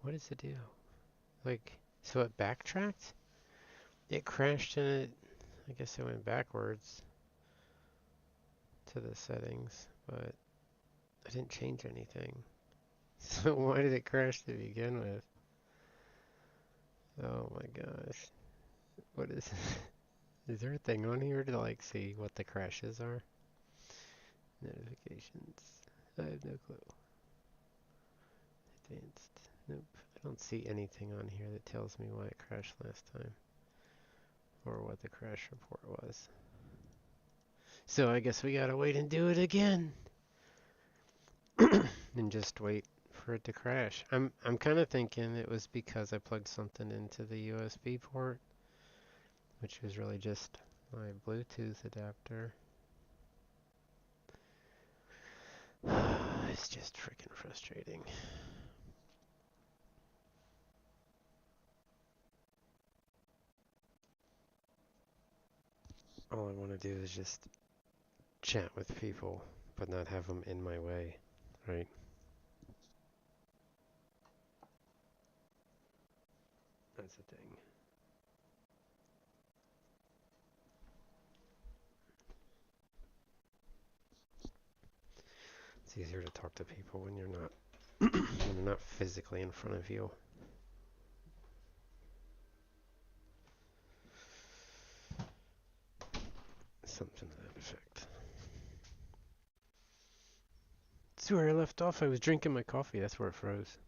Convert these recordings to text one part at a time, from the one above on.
What does it do? Like, so it backtracked? It crashed and I guess it went backwards to the settings, but I didn't change anything. So why did it crash to begin with? Oh my gosh. What is Is there a thing on here to like see what the crashes are? Notifications. I have no clue. Advanced. Nope. I don't see anything on here that tells me why it crashed last time or what the crash report was. So I guess we gotta wait and do it again and just wait for it to crash. I'm kind of thinking it was because I plugged something into the USB port, which was really just my Bluetooth adapter. It's just freaking frustrating. All I want to do is just chat with people, but not have them in my way, right? That's the thing. It's easier to talk to people when you're not when they're not physically in front of you. Something to that effect. That's where I left off. I was drinking my coffee. That's where it froze.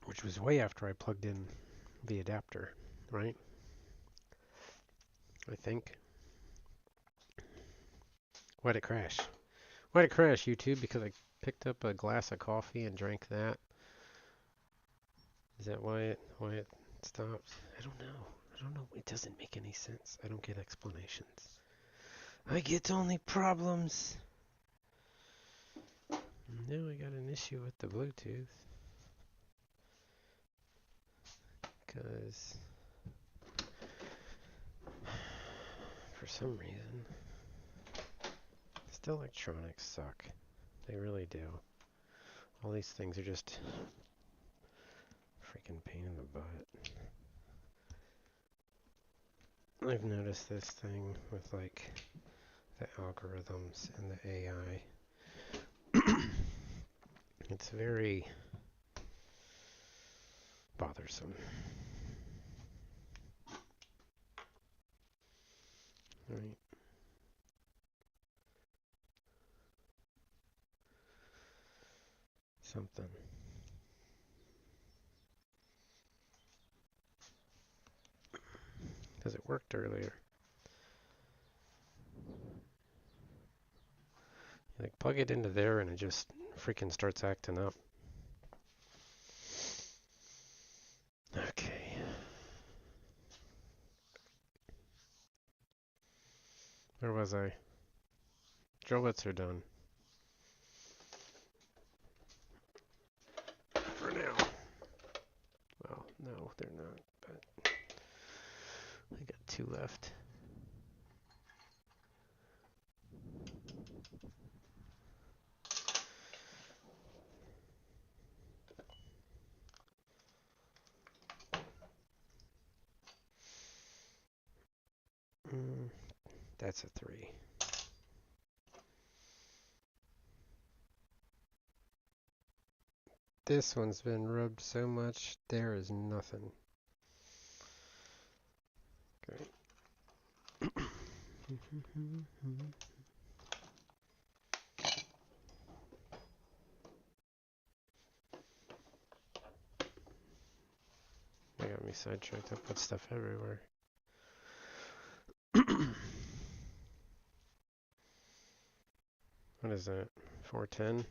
Which was way after I plugged in the adapter, right? I think. Why'd it crash? Why'd it crash, YouTube? Because I picked up a glass of coffee and drank that. Is that why it stopped? I don't know. I don't know. It doesn't make any sense. I don't get explanations. I get only problems. Now I got an issue with the Bluetooth. Because for some reason, still electronics suck. They really do. All these things are just freaking pain in the butt. I've noticed this thing with like the algorithms and the AI. It's very bothersome. Right? Something. Because it worked earlier. You like plug it into there and it just freaking starts acting up. Okay. Where was I? Drill bits are done. For now. Well, no, they're not, but I got 2 left. That's a 3. This one's been rubbed so much, there is nothing. Great. They got me sidetracked. I put stuff everywhere. What is that? 410?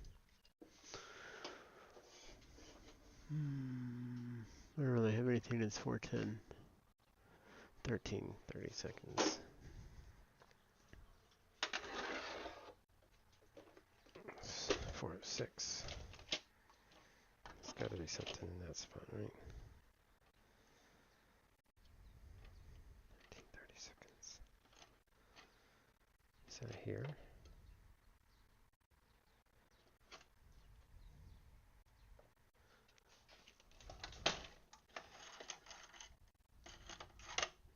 I don't really have anything that's 410. 13, 30 seconds. 4, 6. There's got to be something in that spot, right? 13, 30 seconds. Is that here?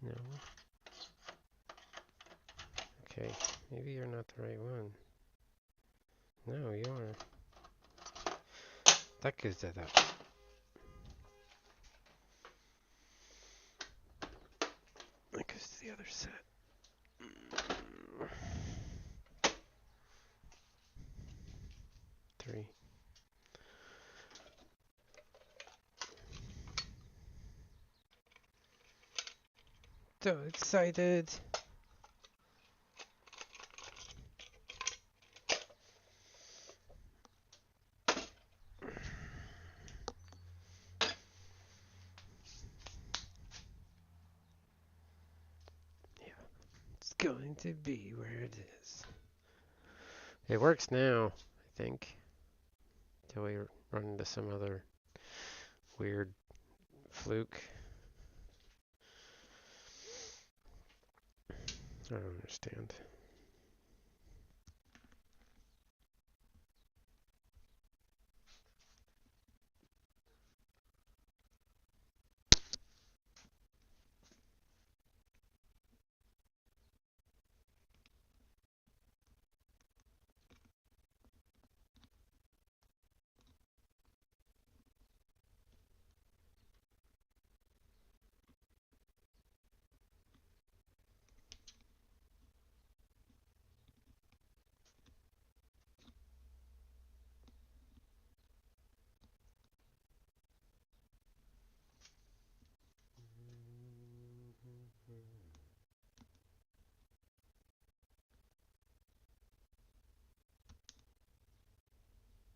No. Okay, maybe you're not the right one. No, you are. That goes to that. That goes to the other set. Three. So excited. Yeah, it's going to be where it is. It works now, I think. Till we run into some other weird fluke. I don't understand.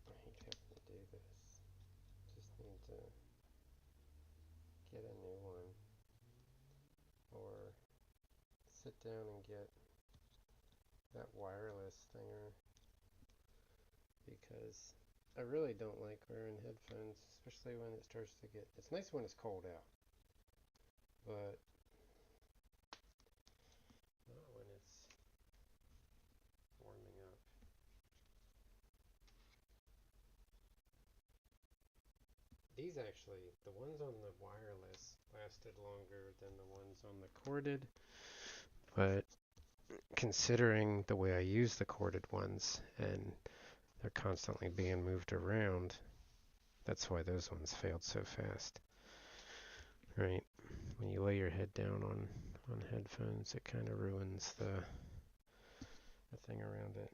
I hate having to do this. Just need to get a new one or sit down and get that wireless thinger because I really don't like wearing headphones, especially when it starts to get, it's nice when it's cold out, but not when it's warming up. These actually, the ones on the wireless lasted longer than the ones on the corded, but considering the way I use the corded ones and they're constantly being moved around, that's why those ones failed so fast. Right? When you lay your head down on headphones, it kind of ruins the thing around it.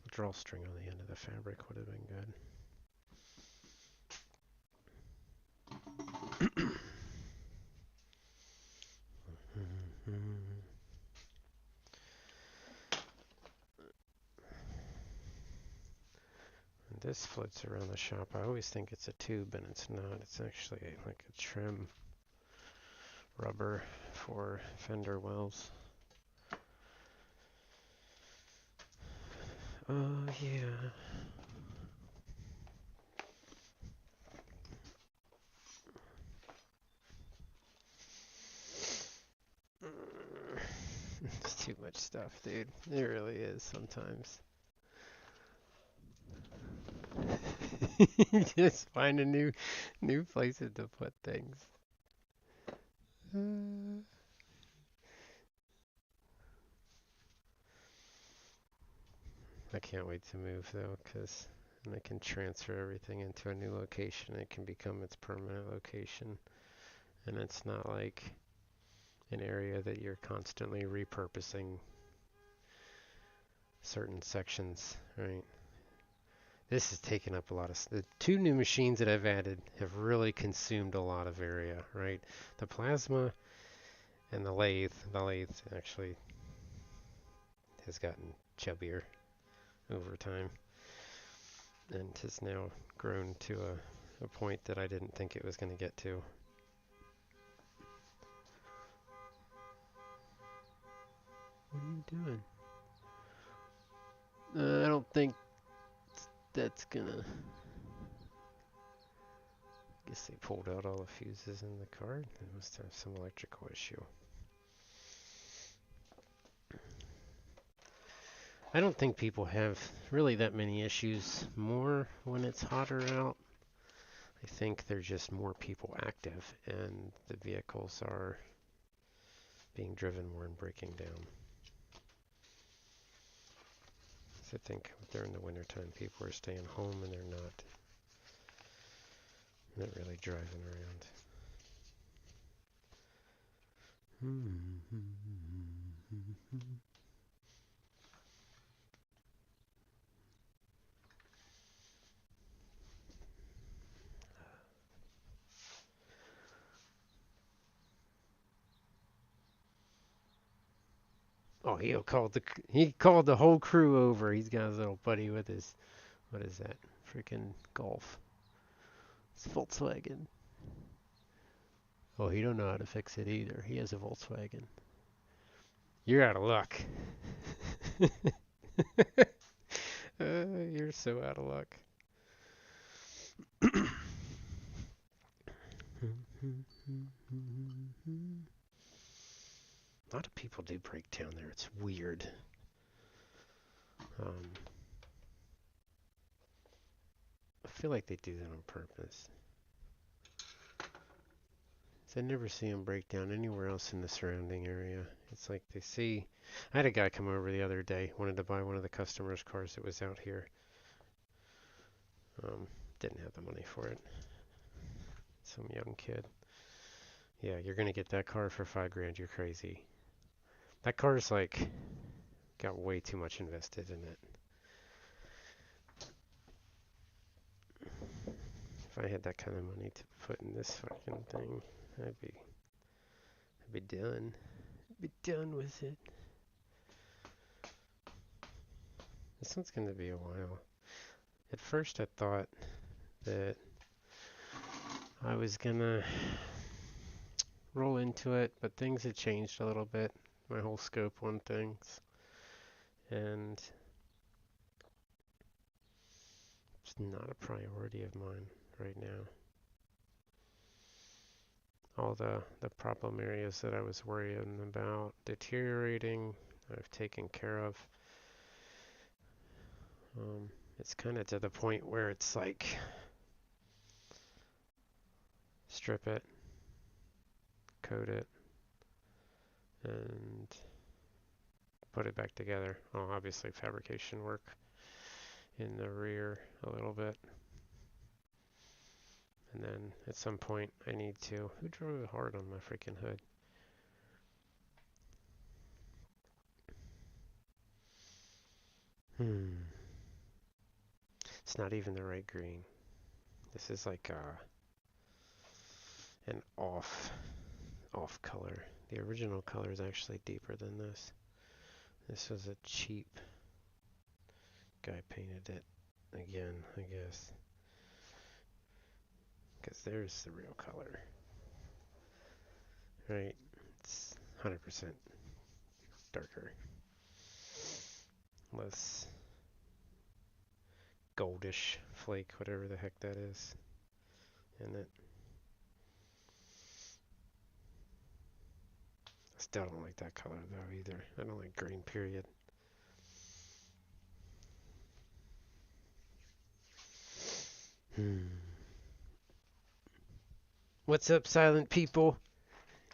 A drawstring on the end of the fabric would have been good. This floats around the shop. I always think it's a tube, and it's not. It's actually like a trim rubber for fender wells. Oh, yeah. It's too much stuff, dude. It really is sometimes. Just find a new places to put things. I can't wait to move though, because then I can transfer everything into a new location. It can become its permanent location, and it's not like an area that you're constantly repurposing certain sections, right? This has taken up a lot of. The two new machines that I've added have really consumed a lot of area, right? The plasma and the lathe. The lathe actually has gotten chubbier over time and has now grown to a point that I didn't think it was going to get to. What are you doing? I don't think that's gonna. I guess they pulled out all the fuses in the card. They must have some electrical issue. I don't think people have really that many issues more when it's hotter out. I think there's just more people active and the vehicles are being driven more and breaking down. So I think during the wintertime people are staying home and they're not really driving around. Oh, he called the whole crew over. He's got his little buddy with his, what is that? Freaking Golf. It's Volkswagen. Oh, he don't know how to fix it either. He has a Volkswagen. You're out of luck. You're so out of luck. A lot of people do break down there. It's weird. I feel like they do that on purpose. So I never see them break down anywhere else in the surrounding area. It's like they see. I had a guy come over the other day, wanted to buy one of the customers' cars that was out here. Didn't have the money for it. Some young kid. Yeah, you're gonna get that car for $5,000. You're crazy. That car's like got way too much invested in it. If I had that kind of money to put in this fucking thing, I'd be done. I'd be done with it. This one's gonna be a while. At first I thought that I was gonna roll into it, but things had changed a little bit. My whole scope on things. And it's not a priority of mine right now. All the problem areas that I was worrying about deteriorating, I've taken care of. It's kind of to the point where it's like strip it, coat it, and put it back together. Oh, obviously fabrication work in the rear a little bit. And then at some point I need to... Who drove hard on my freaking hood? It's not even the right green. This is like an off color. The original color is actually deeper than this. This was a cheap guy painted it again, I guess. Because there's the real color. Right? It's 100% darker. Less goldish flake, whatever the heck that is in it. I still don't like that color though either. I don't like green, period. What's up, silent people?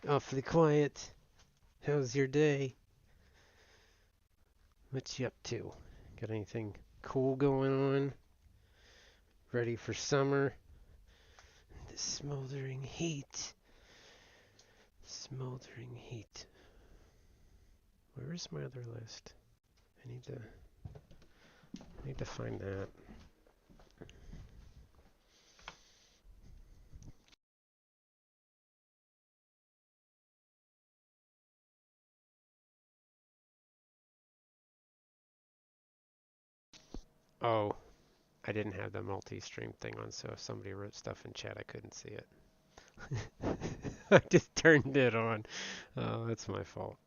Awfully quiet. How's your day? What you up to? Got anything cool going on? Ready for summer? The smoldering heat. Smoldering heat. Where is my other list? I need to find that. Oh, I didn't have the multi-stream thing on, so if somebody wrote stuff in chat, I couldn't see it. I just turned it on. Oh, that's my fault.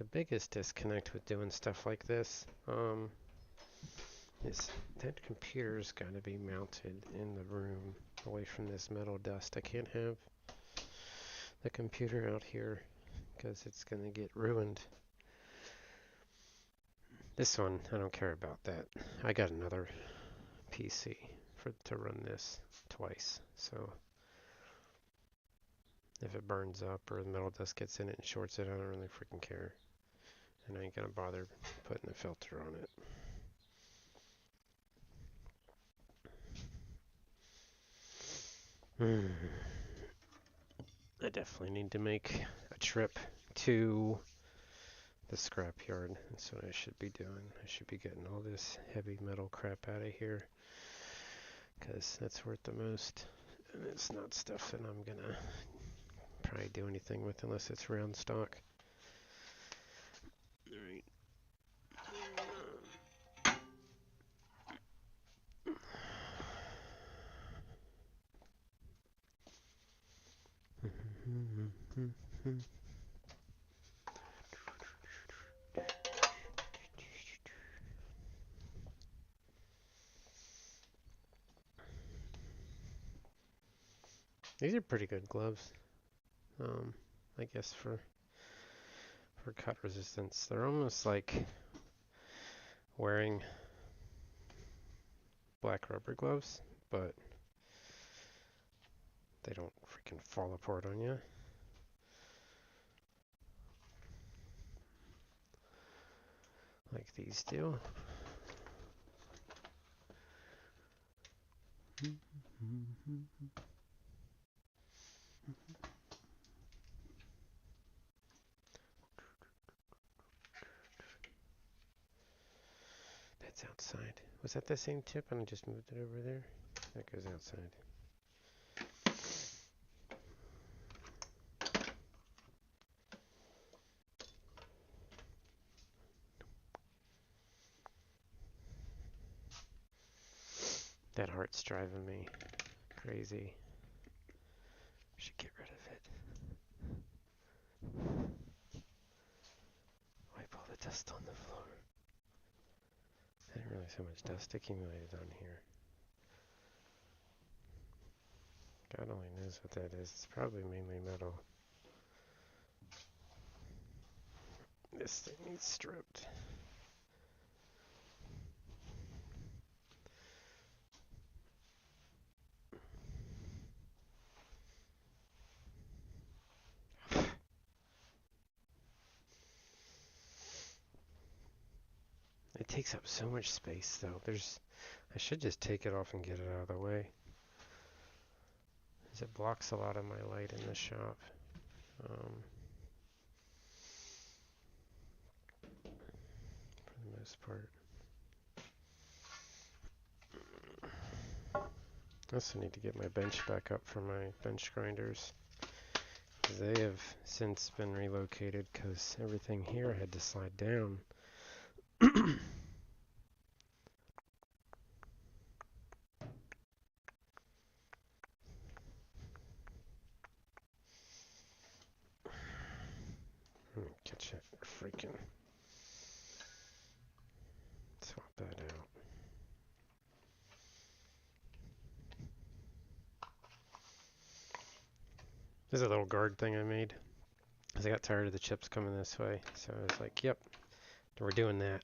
the biggest disconnect with doing stuff like this is that computer's got to be mounted in the room away from this metal dust. I can't have the computer out here because it's going to get ruined. This one, I don't care about that. I got another PC to run this twice, so if it burns up or the metal dust gets in it and shorts it, I don't really freaking care. And I ain't gonna bother putting a filter on it. I definitely need to make a trip to the scrapyard. That's what I should be doing. I should be getting all this heavy metal crap out of here, because that's worth the most. And it's not stuff that I'm gonna probably do anything with unless it's round stock. Alright. These are pretty good gloves. I guess for cut resistance. They're almost like wearing black rubber gloves, but they don't freaking fall apart on you. Like these do. That's outside. Was that the same tip and I just moved it over there? That goes outside. That heart's driving me crazy. Should get rid of it. Wipe all the dust on the floor. I didn't realize how much dust accumulated on here. God only knows what that is. It's probably mainly metal. This thing needs stripped. It takes up so much space though. I should just take it off and get it out of the way, because it blocks a lot of my light in the shop. For the most part. I also need to get my bench back up for my bench grinders. They have since been relocated because everything here had to slide down. Catch it. Freaking swap that out. There's a little guard thing I made because I got tired of the chips coming this way. So I was like, yep, we're doing that.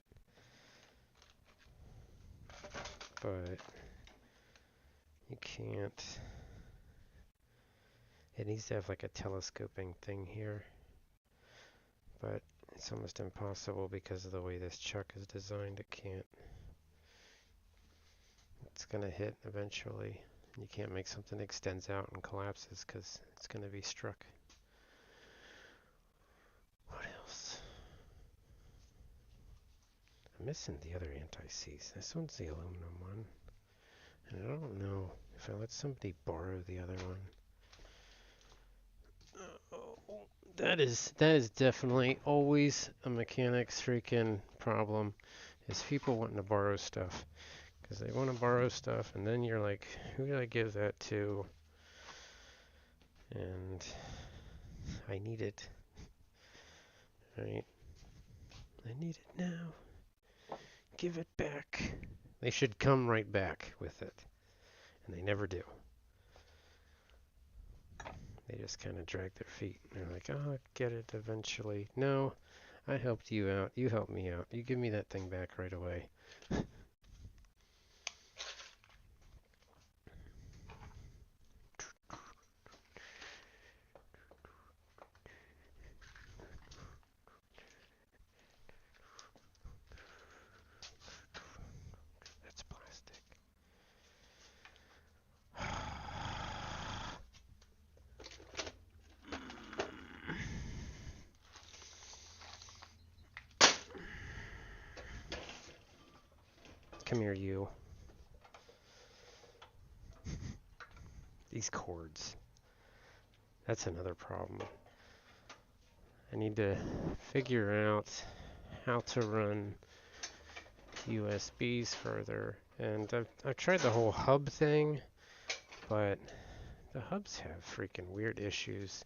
But you can't. It needs to have like a telescoping thing here. But it's almost impossible because of the way this chuck is designed. It can't. It's going to hit eventually. You can't make something that extends out and collapses because it's going to be struck. What else? I'm missing the other anti-seize. This one's the aluminum one. And I don't know if I let somebody borrow the other one. That is definitely always a mechanic's freaking problem, is people wanting to borrow stuff. Because they want to borrow stuff, and then you're like, who do I give that to? And I need it. Right? I need it now. Give it back. They should come right back with it. And they never do. They just kind of drag their feet. They're like, oh, I'll get it eventually. No, I helped you out. You helped me out. You give me that thing back right away. That's plastic. Come here, you. These cords. That's another problem. I need to figure out how to run USBs further. And I've tried the whole hub thing, but the hubs have freaking weird issues.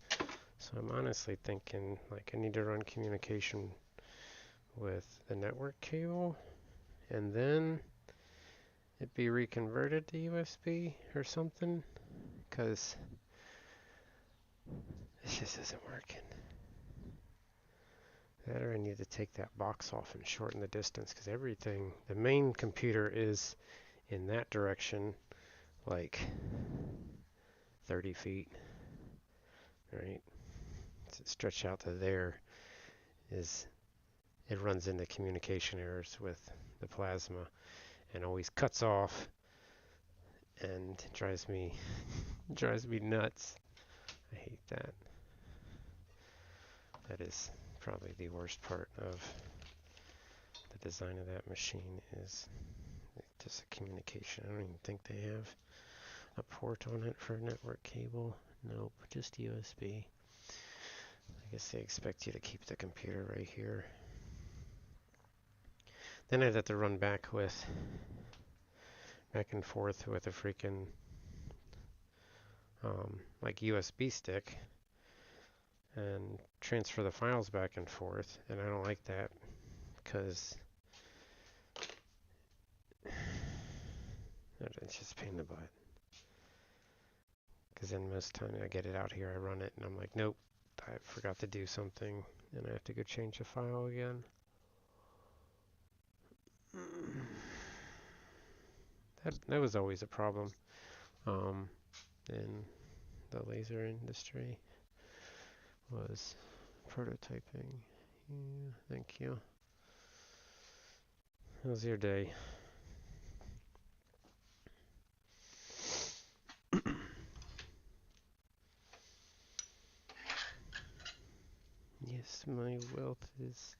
So I'm honestly thinking like I need to run communication with the network cable and then it be reconverted to USB or something, because this just isn't working. That or I need to take that box off and shorten the distance, because everything, the main computer is in that direction, like 30 feet, right? So stretch out to there is, it runs into communication errors with the plasma and always cuts off and drives me nuts. I hate that. That is probably the worst part of the design of that machine, is just a communication. I don't even think they have a port on it for a network cable. Nope, just USB. I guess they expect you to keep the computer right here. Then I'd have to run back and forth with a freaking like USB stick and transfer the files back and forth, and I don't like that because it's just a pain in the butt. Because then most time I get it out here, I run it, and I'm like, nope, I forgot to do something, and I have to go change the file again. That was always a problem in the laser industry, was prototyping. Yeah, thank you. How was your day? Yes, my wealth is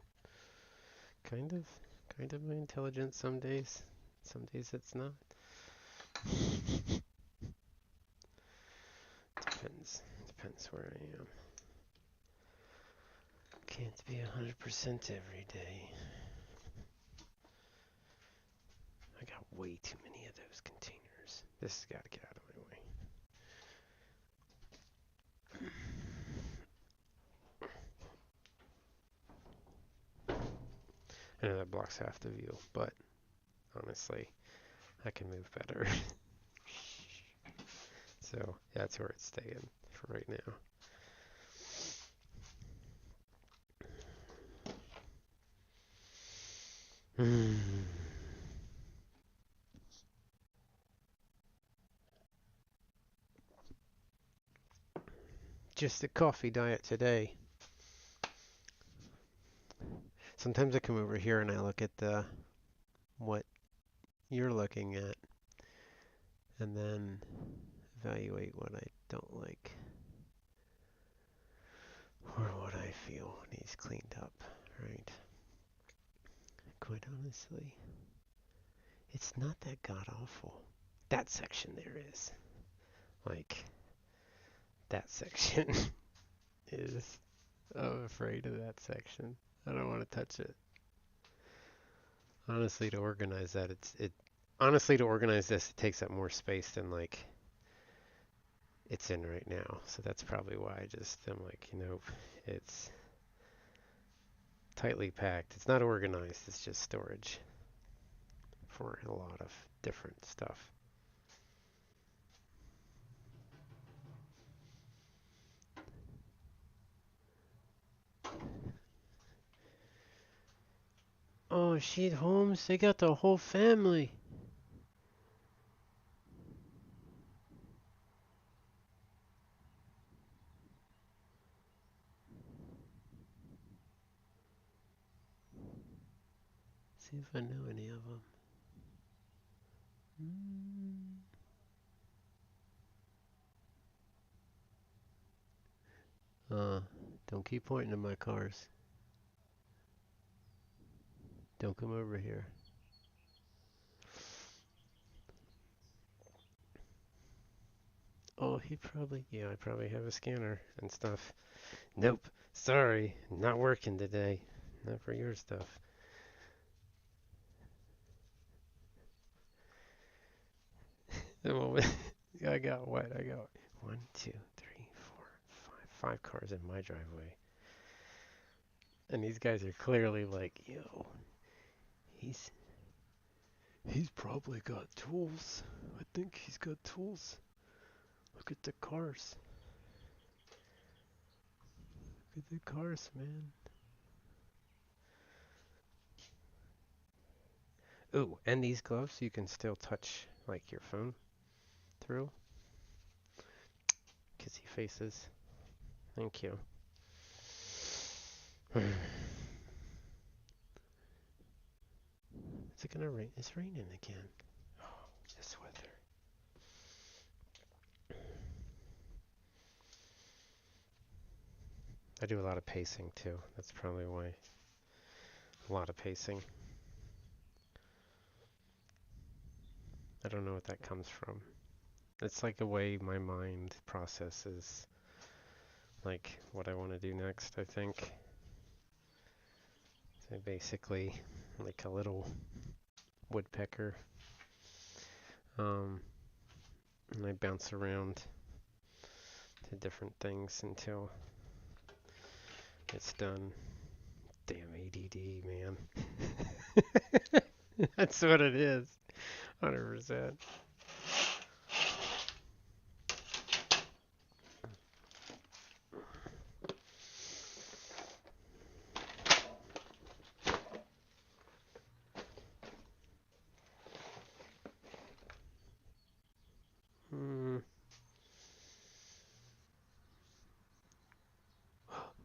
kind of my intelligence some days. Some days it's not. Depends where I am. Can't be 100% every day. I got way too many of those containers. This has got to get out of my way. I know that blocks half the view, but honestly, I can move better. So that's where it's staying for right now. Just a coffee diet today. Sometimes I come over here and I look at what you're looking at and then evaluate what I don't like or what I feel needs cleaned up, right? Quite honestly, it's not that god awful. That section there is. Like, that section is, I'm afraid of that section. I don't want to touch it. Honestly, to organize that, honestly, to organize this, it takes up more space than like it's in right now. So that's probably why I'm like, it's tightly packed. It's not organized, it's just storage for a lot of different stuff. Oh, shit, Holmes, they got the whole family. See if I know any of them. Don't keep pointing at my cars. Don't come over here. Oh, yeah, I probably have a scanner and stuff. Nope, sorry, not working today. Not for your stuff. The moment I got what? I got 1, 2, 3, 4, 5 cars in my driveway. And these guys are clearly like, yo, he's probably got tools. I think he's got tools. Look at the cars. Look at the cars, man. Ooh, and these gloves you can still touch like your phone through. Kissy faces. Thank you. Is it gonna rain? It's raining again. Oh, this weather. I do a lot of pacing too. That's probably why. A lot of pacing. I don't know what that comes from. It's like a way my mind processes like what I want to do next, I think. So basically like a little woodpecker. And I bounce around to different things until it's done. Damn ADD, man. That's what it is. 100%.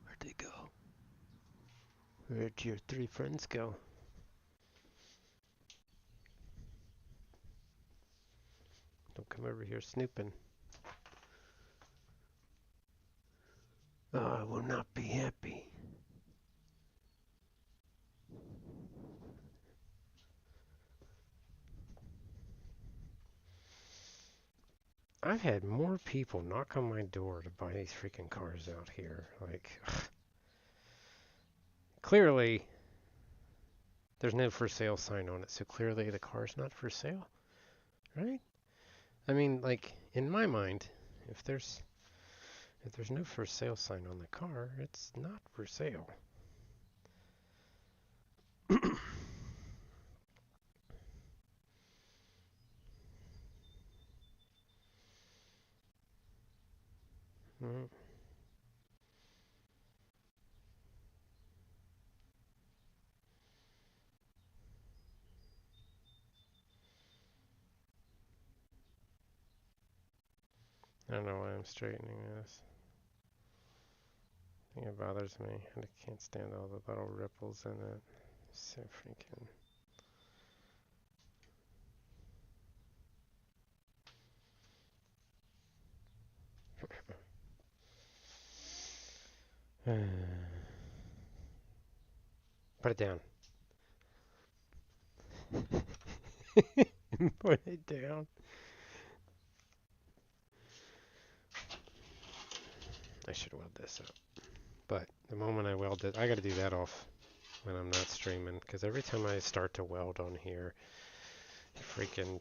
Where'd they go? Where'd your 3 friends go? Don't come over here snooping. Oh, I will not be happy. I've had more people knock on my door to buy these freaking cars out here. Like, clearly, there's no for sale sign on it, so clearly the car's not for sale, right? I mean, like, in my mind, if there's no for sale sign on the car, it's not for sale. Mm. I don't know why I'm straightening this. I think it bothers me. I can't stand all the little ripples in it. So freaking... Put it down. Put it down. I should weld this up. But the moment I weld it, I gotta do that off when I'm not streaming. Because every time I start to weld on here, it freaking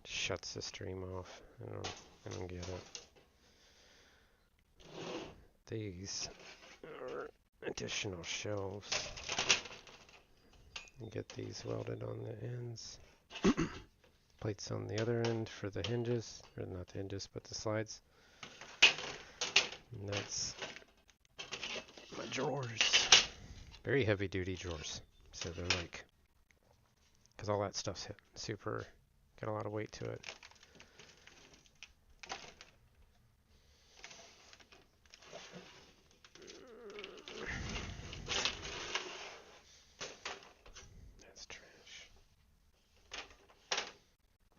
shuts the stream off. I don't get it. These are additional shelves. and get these welded on the ends. Plates on the other end for the hinges, or not the hinges, but the slides. And that's my drawers. Very heavy duty drawers. So they're like, because all that stuff's super, got a lot of weight to it. That's trash.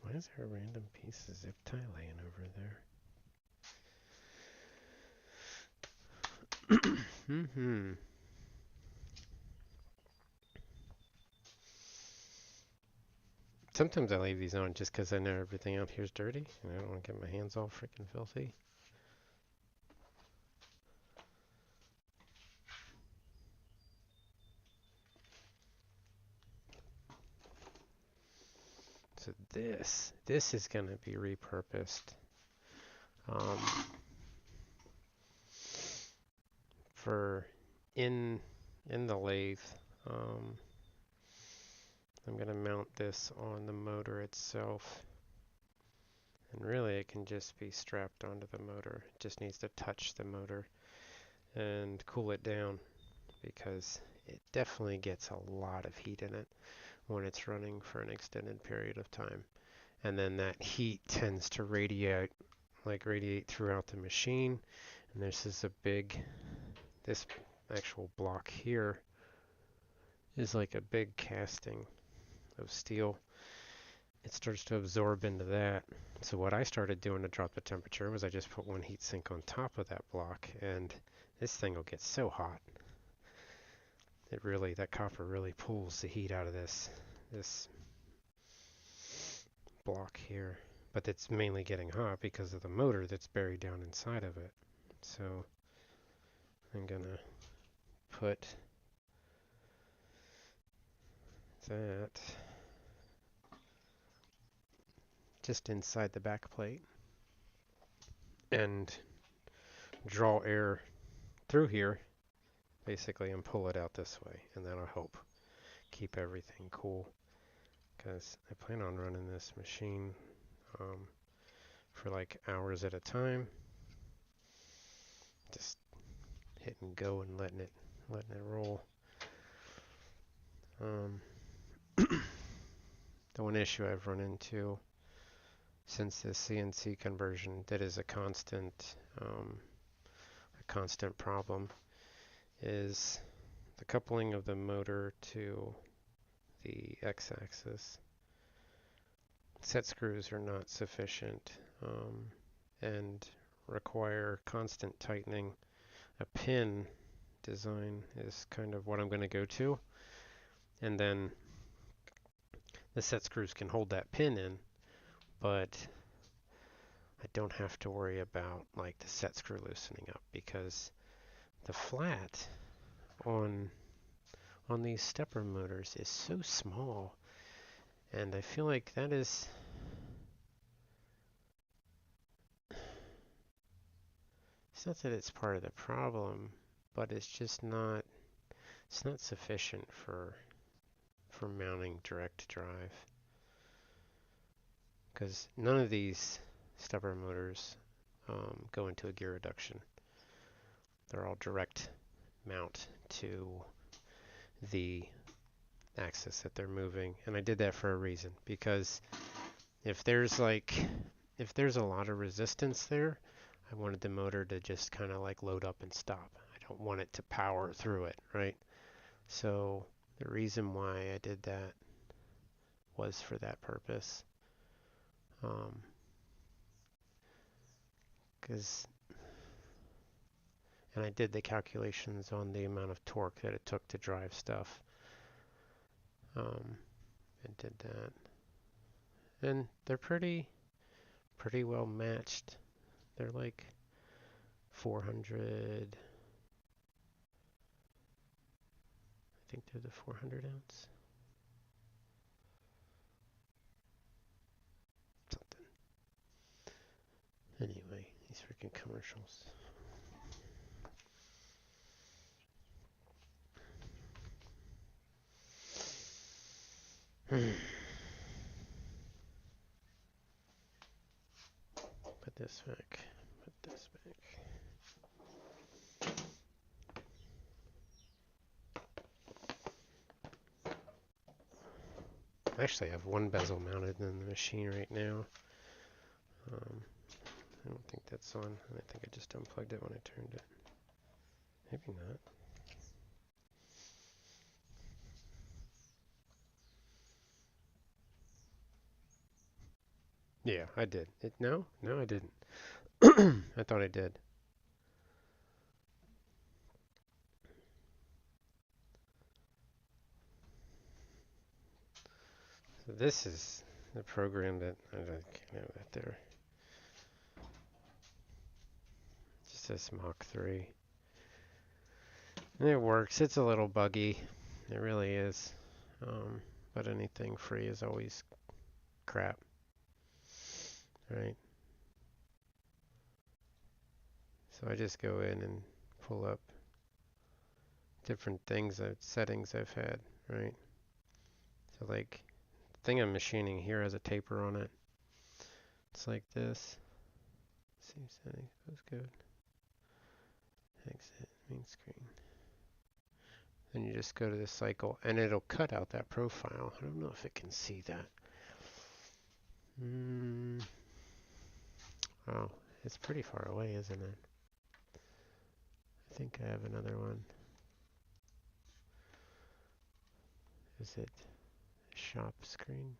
Why is there a random piece of zip tie laying over there? Sometimes I leave these on just because I know everything out here is dirty and I don't want to get my hands all freaking filthy. So this is going to be repurposed for in the lathe. I'm going to mount this on the motor itself. And really it can just be strapped onto the motor. It just needs to touch the motor and cool it down because it definitely gets a lot of heat in it when it's running for an extended period of time. And then that heat tends to radiate throughout the machine. And this actual block here is like a big casting of steel. It starts to absorb into that. So what I started doing to drop the temperature was I just put one heat sink on top of that block, and this thing will get so hot. That copper really pulls the heat out of this block here. But it's mainly getting hot because of the motor that's buried down inside of it. So I'm gonna put that just inside the back plate and draw air through here basically and pull it out this way, and that'll help keep everything cool because I plan on running this machine for like hours at a time, just hit and go and letting it roll. The one issue I've run into since this CNC conversion that is a constant problem is the coupling of the motor to the x-axis. Set screws are not sufficient and require constant tightening. A pin design is kind of what I'm going to go to, and then the set screws can hold that pin in, but I don't have to worry about like the set screw loosening up because the flat on these stepper motors is so small, and I feel like that is it's not that it's part of the problem, but it's just not sufficient for mounting direct drive, because none of these stepper motors go into a gear reduction. They're all direct mount to the axis that they're moving, and I did that for a reason, because if there's a lot of resistance there, I wanted the motor to just kind of like load up and stop. I don't want it to power through it, right? So the reason why I did that was for that purpose. And I did the calculations on the amount of torque that it took to drive stuff. And did that. And they're pretty well matched. They're like 400. I think they're the 400 ounce. Something. Anyway, these freaking commercials. Put this back. Put this back. Actually, I have one bezel mounted in the machine right now. I don't think that's on. I think I just unplugged it when I turned it. Maybe not. Yeah, I did. No, I didn't. I thought I did. So this is the program that I don't know that there. Just says Mach 3. And it works. It's a little buggy. It really is. But anything free is always crap, right? So I just go in and pull up different settings I've had, right? So like the thing I'm machining here has a taper on it. It's like this. Save settings, postcode, exit, main screen. Then you just go to this cycle and it'll cut out that profile. I don't know if it can see that. Oh, it's pretty far away, isn't it? I think I have another one. Is it shop screen?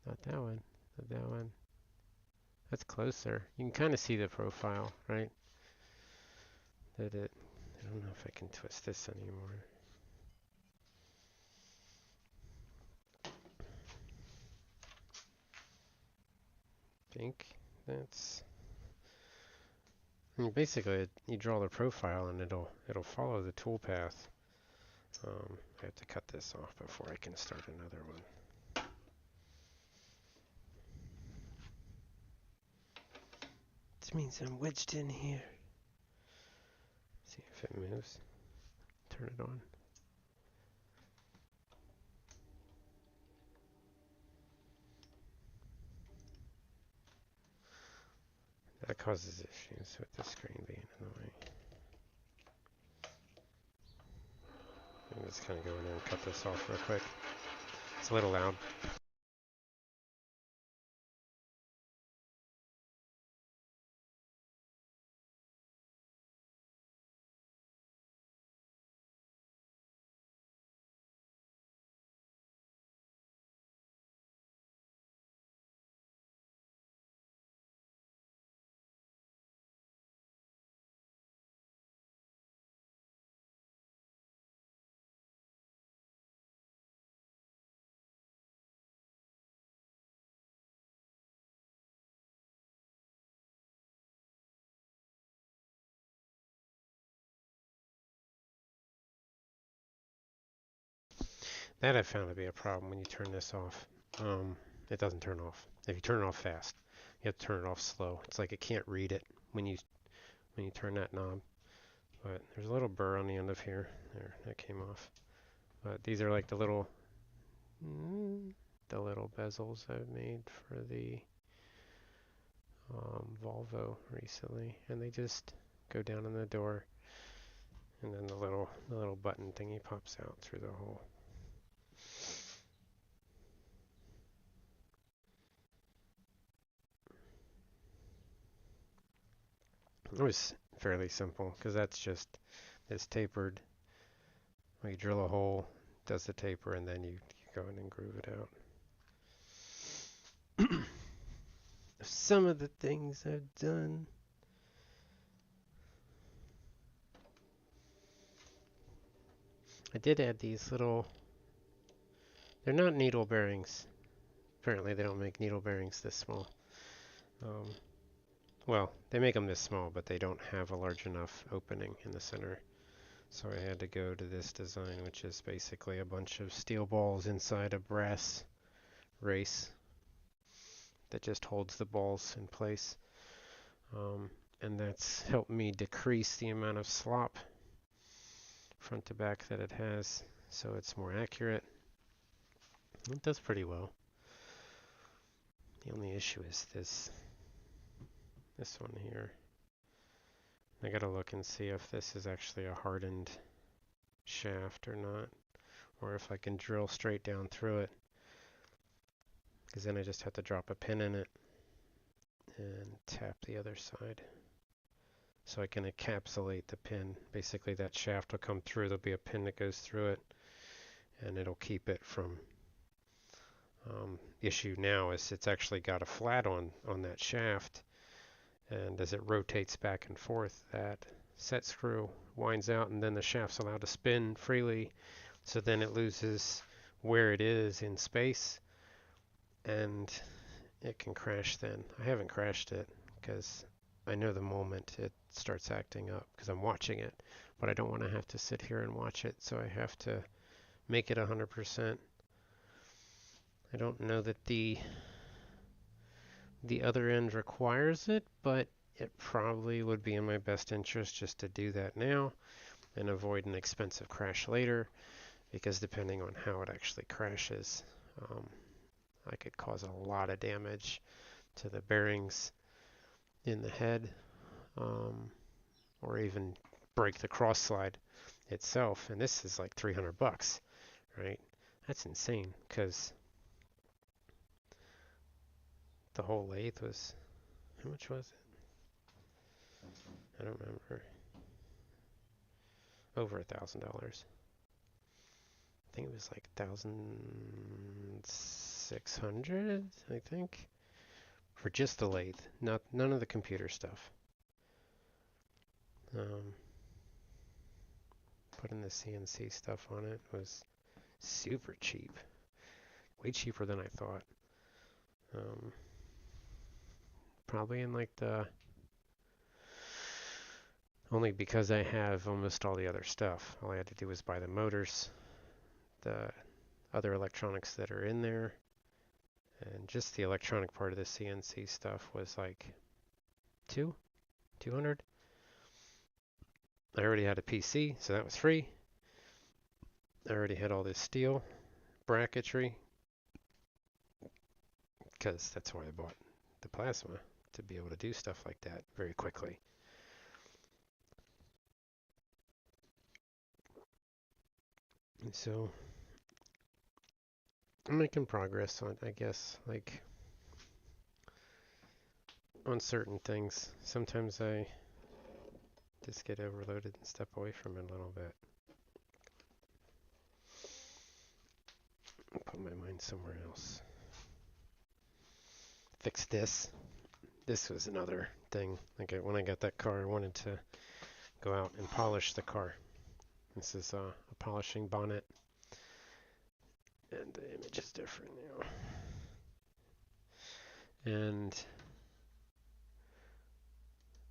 Not that one. Not that one. That's closer. You can kind of see the profile, right? I don't know if I can twist this anymore. I think that's. I mean, basically, you draw the profile and it'll follow the toolpath. I have to cut this off before I can start another one. This means I'm wedged in here. See if it moves. Turn it on. That causes issues with the screen being in the way. I'm just kind of go in there and cut this off real quick. It's a little loud. That I found to be a problem when you turn this off. It doesn't turn off. If you turn it off fast, you have to turn it off slow. It's like it can't read it when you turn that knob. But there's a little burr on the end of here. There, that came off. But these are like the little bezels I've made for the Volvo recently, and they just go down in the door, and then the little button thingy pops out through the hole. It was fairly simple because that's just it's tapered. Well, you drill a hole, does the taper, and then you go in and groove it out. Some of the things I've done. I did add these little. They're not needle bearings. Apparently, they don't make needle bearings this small. Well, they make them this small, but they don't have a large enough opening in the center. So I had to go to this design, which is basically a bunch of steel balls inside a brass race that just holds the balls in place. And that's helped me decrease the amount of slop front to back that it has, so it's more accurate. It does pretty well. The only issue is this one here. I gotta look and see if this is actually a hardened shaft or not, or if I can drill straight down through it, because then I just have to drop a pin in it and tap the other side. So I can encapsulate the pin. Basically that shaft will come through, there'll be a pin that goes through it, and it'll keep it from the issue now is it's actually got a flat on that shaft, and as it rotates back and forth, that set screw winds out, and then the shaft's allowed to spin freely, so then it loses where it is in space, and it can crash then. I haven't crashed it because I know the moment it starts acting up because I'm watching it, but I don't want to have to sit here and watch it, so I have to make it 100%. I don't know that the other end requires it, but it probably would be in my best interest just to do that now and avoid an expensive crash later, because depending on how it actually crashes, I could cause a lot of damage to the bearings in the head, or even break the cross slide itself. And this is like $300, right? That's insane, because the whole lathe was, how much was it? I don't remember. Over $1,000. I think it was like 1,600, I think, for just the lathe, none of the computer stuff. Putting the CNC stuff on it was super cheap, way cheaper than I thought. Probably in like the, only because I have almost all the other stuff. All I had to do was buy the motors, the other electronics that are in there, and just the electronic part of the CNC stuff was like 200. I already had a PC, so that was free. I already had all this steel bracketry, because that's why I bought the plasma, to be able to do stuff like that very quickly. And so I'm making progress on, I guess, like on certain things. Sometimes I just get overloaded and step away from it a little bit. I'll put my mind somewhere else. Fix this. This was another thing. Like when I got that car, I wanted to go out and polish the car. This is a polishing bonnet, and the image is different now. And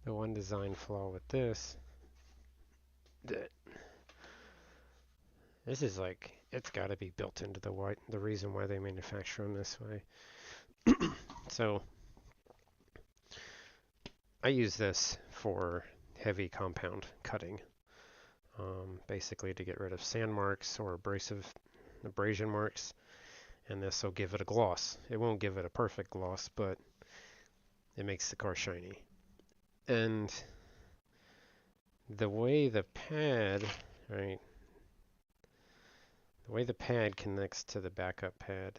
the one design flaw with this, that this is like, it's got to be built into the reason why they manufacture them this way. So I use this for heavy compound cutting, basically to get rid of sand marks or abrasion marks, and this will give it a gloss. It won't give it a perfect gloss, but it makes the car shiny. And the way the pad, right, the way the pad connects to the backup pad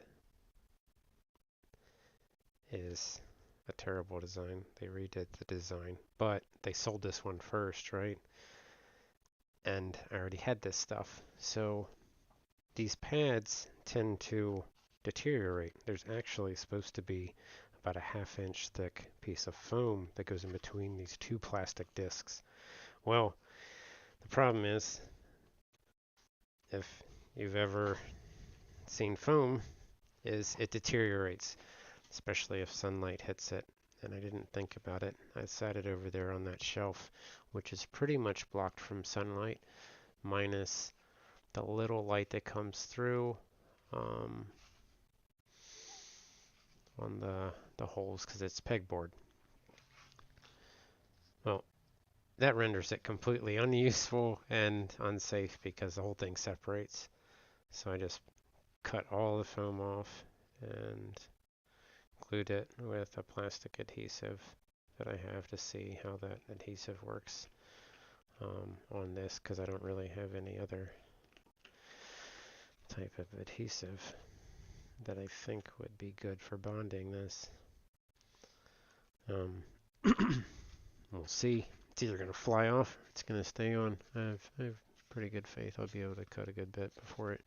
is a terrible design. They redid the design, but they sold this one first, right? And I already had this stuff. So these pads tend to deteriorate. There's actually supposed to be about a ½ inch thick piece of foam that goes in between these two plastic discs. Well, the problem is, if you've ever seen foam, is it deteriorates, especially if sunlight hits it. And I didn't think about it. I sat it over there on that shelf, which is pretty much blocked from sunlight, minus the little light that comes through on the holes, because it's pegboard. Well, that renders it completely unuseful and unsafe because the whole thing separates. So I just cut all the foam off and glued it with a plastic adhesive that I have to see how that adhesive works on this, because I don't really have any other type of adhesive that I think would be good for bonding this. We'll see. It's either going to fly off or it's going to stay on. I have pretty good faith I'll be able to cut a good bit before it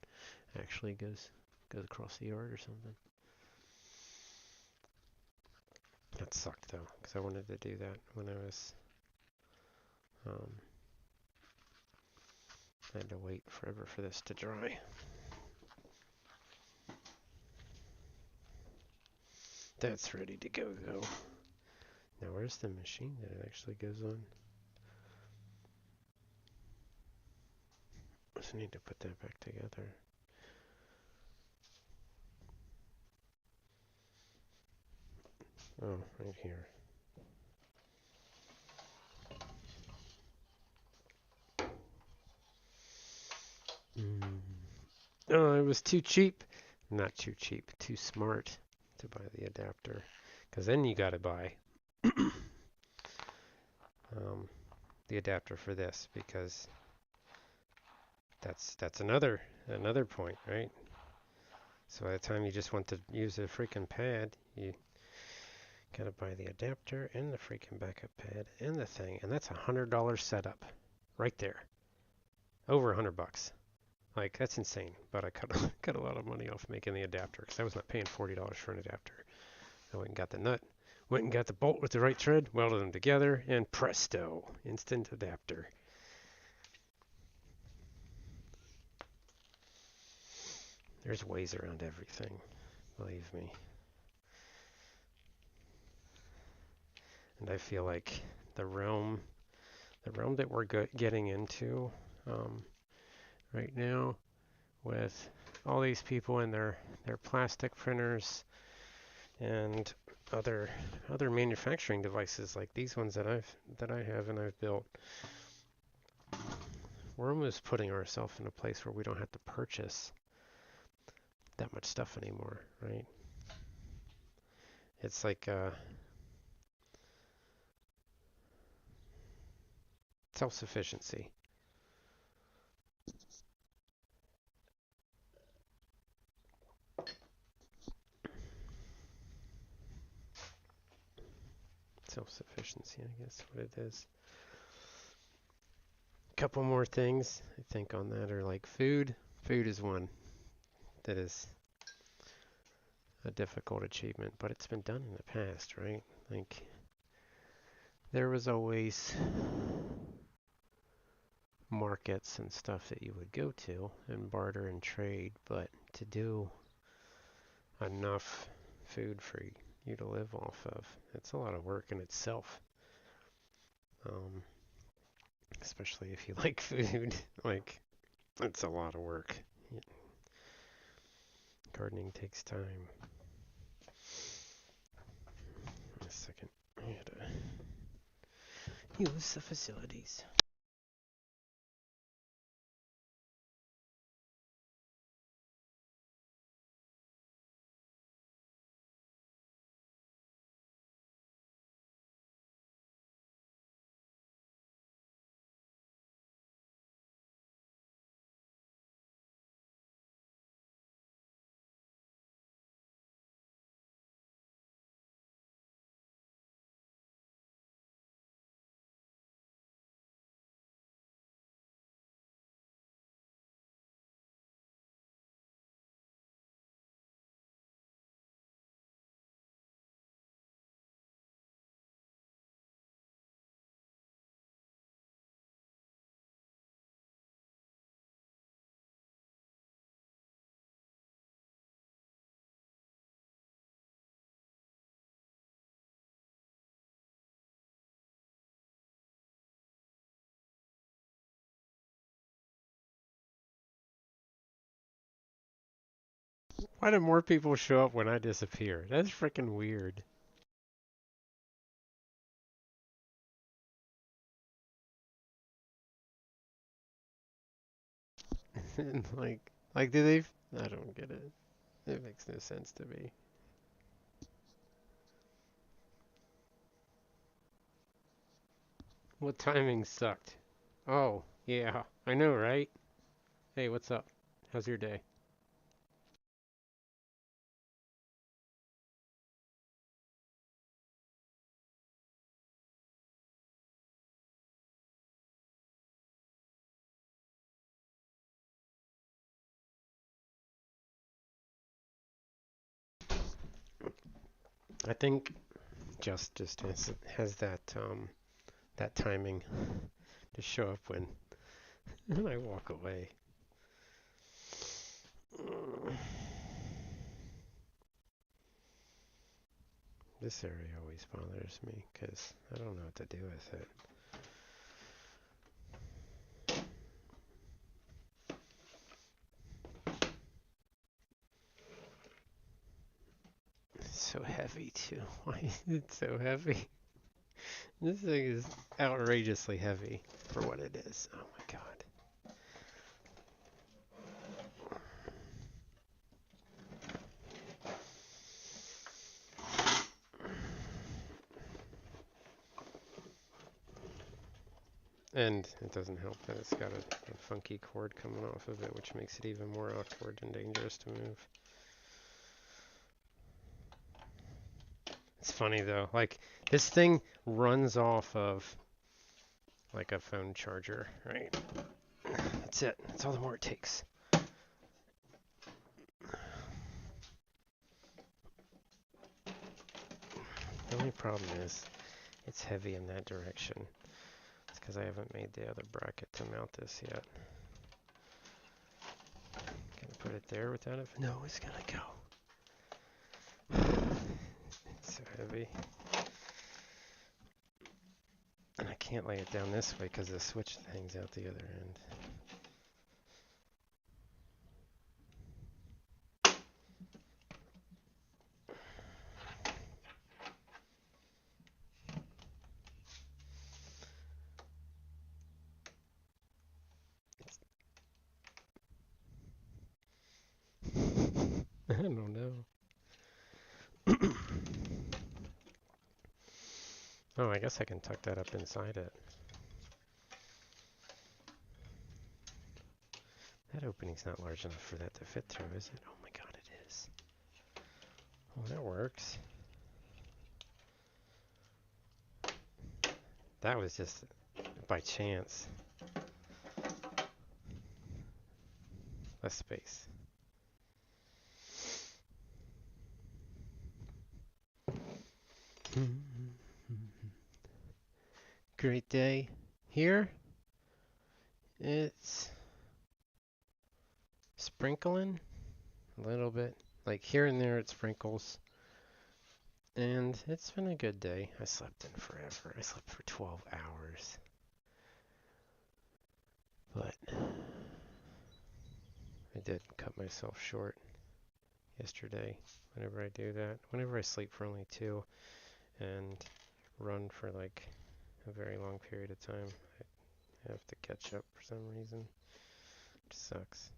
actually goes across the yard or something. That sucked though, because I wanted to do that when I was I had to wait forever for this to dry. That's ready to go though. Now where's the machine that it actually goes on? Just need to put that back together. Oh, right here. Oh, it was too cheap. Not too cheap, too smart to buy the adapter. Because then you got to buy the adapter for this, because that's another point, right? So by the time you just want to use a freaking pad, you gotta buy the adapter and the freaking backup pad and the thing, and that's $100 setup, right there, over $100. Like, that's insane. But I cut a lot of money off making the adapter, because I was not paying $40 for an adapter. I went and got the nut, went and got the bolt with the right thread, welded them together, and presto, instant adapter. There's ways around everything, believe me. And I feel like the realm that we're getting into right now, with all these people and their plastic printers and other manufacturing devices like these ones that I have and I've built, we're almost putting ourselves in a place where we don't have to purchase that much stuff anymore, right? It's like self-sufficiency. Self-sufficiency, I guess what it is. A couple more things I think on that are like food. Food is one that is a difficult achievement, but it's been done in the past, right? Like, there was always markets and stuff that you would go to and barter and trade, but to do enough food for you to live off of, it's a lot of work in itself. Especially if you like food, like, it's a lot of work. Gardening takes time. A second, I had to use the facilities. Why do more people show up when I disappear? That's freaking weird. Like, Like, do they? I don't get it. It makes no sense to me. What timing sucked? Oh, yeah. I know, right? Hey, what's up? How's your day? I think Justice has that timing to show up when I walk away. This area always bothers me because I don't know what to do with it. It's so heavy too. Why is it so heavy? This thing is outrageously heavy for what it is. Oh my god. And it doesn't help that it's got a funky cord coming off of it, which makes it even more awkward and dangerous to move. It's funny though, like this thing runs off of like a phone charger, right? That's it. That's all the more it takes. The only problem is it's heavy in that direction. It's because I haven't made the other bracket to mount this yet. Can I put it there without it? No, it's gonna go. It's so heavy. And I can't lay it down this way because the switch hangs out the other end. I don't know. Oh, I guess I can tuck that up inside it. That opening's not large enough for that to fit through, is it? Oh my god, it is. Well, that works. That was just by chance. Less space. Great day. Here, it's sprinkling a little bit. Like here and there it sprinkles. And it's been a good day. I slept in forever. I slept for 12 hours. But I did cut myself short yesterday whenever I do that. Whenever I sleep for only 2 and run for like a very long period of time, I have to catch up for some reason. It sucks.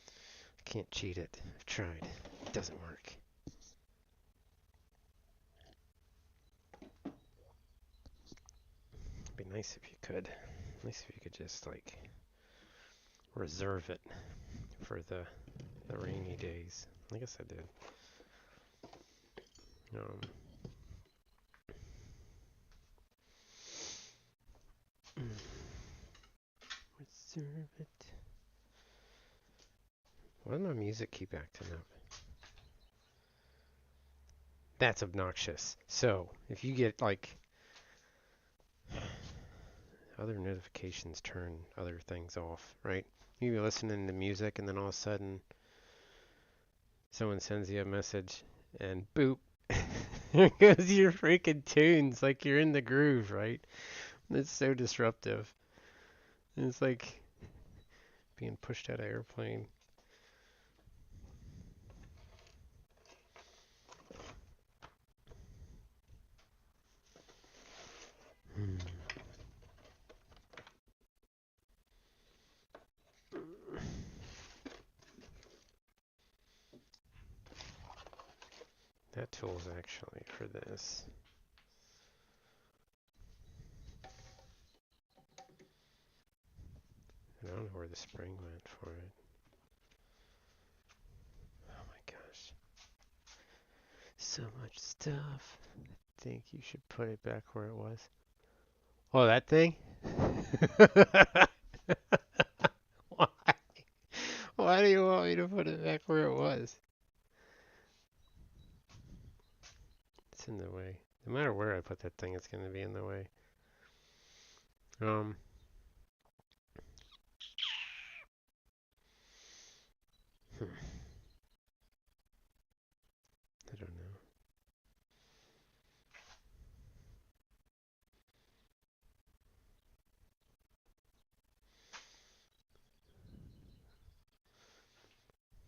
I can't cheat it. I've tried. It doesn't work. It'd be nice if you could. Nice if you could just like reserve it for the rainy days. I guess I did. Reserve it. Why does my music keep acting up? That's obnoxious. So, if you get like other notifications, turn other things off, right? You be listening to music and then all of a sudden someone sends you a message and boop, here goes your freaking tunes, like you're in the groove, right? It's so disruptive. And it's like being pushed out of airplane. That tool's actually for this. I don't know where the spring went for it. Oh my gosh. So much stuff. I think you should put it back where it was. Oh, that thing? Why? Why do you want me to put it back where it was? It's in the way. No matter where I put that thing, it's going to be in the way. Um, I don't know.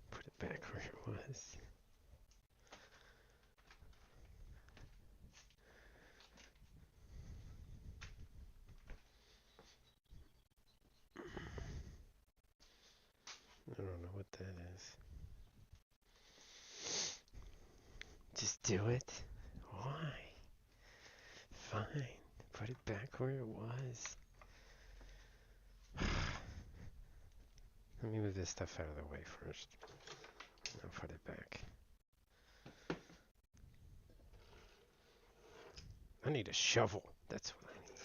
Put it back where it was. I don't know what that is. Just do it. Why? Fine. Put it back where it was. Let me move this stuff out of the way first. I'll put it back. I need a shovel. That's what I need.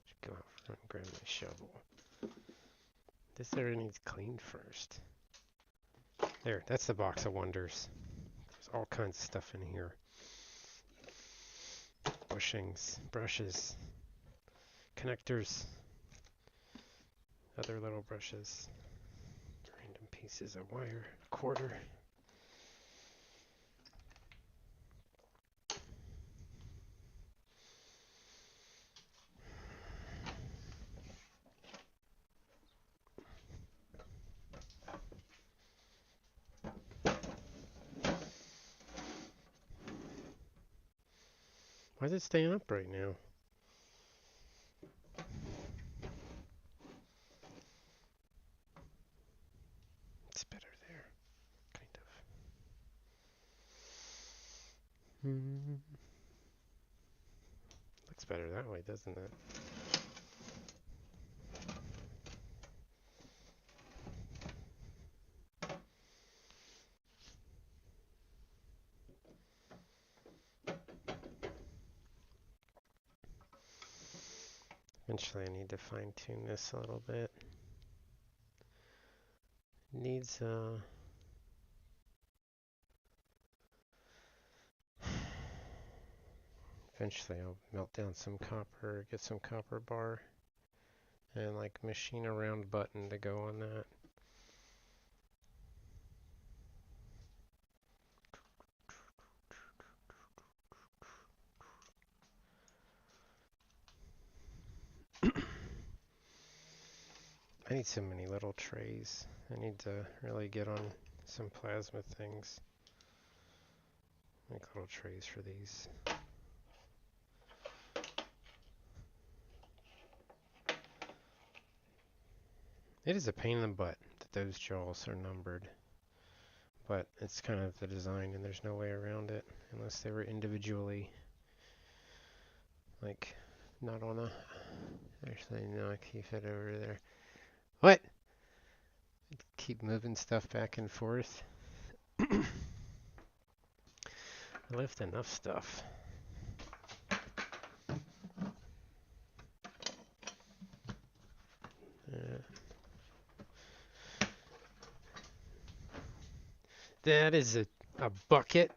Should go out front and grab my shovel. This area needs cleaned first. There, that's the box of wonders. There's all kinds of stuff in here. Bushings, brushes, connectors, other little brushes, random pieces of wire, quarter. Why is it staying up right now? It's better there, kind of. Looks better that way, doesn't it? Eventually I need to fine tune this a little bit. Needs eventually I'll melt down some copper, get some copper bar, and like machine a round button to go on that. I need so many little trays. I need to really get on some plasma things. Make little trays for these. It is a pain in the butt that those jaws are numbered. But it's kind of the design and there's no way around it unless they were individually like not on a actually no I keep it over there. What? Keep moving stuff back and forth. I lift enough stuff. That is a bucket,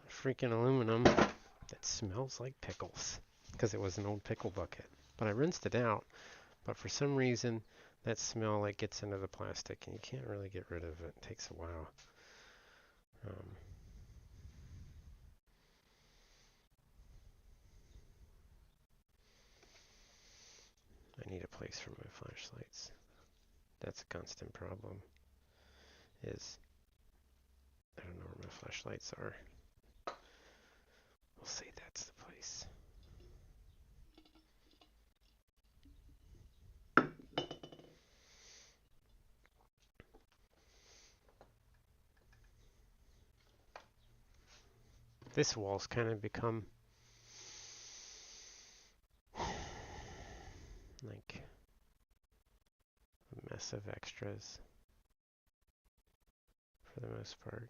freaking aluminum, that smells like pickles because it was an old pickle bucket. But I rinsed it out, but for some reason that smell like gets into the plastic and you can't really get rid of it. It takes a while. I need a place for my flashlights. That's a constant problem. Is I don't know where my flashlights are. We'll say that's the place. This wall's kind of become like a mess of extras for the most part.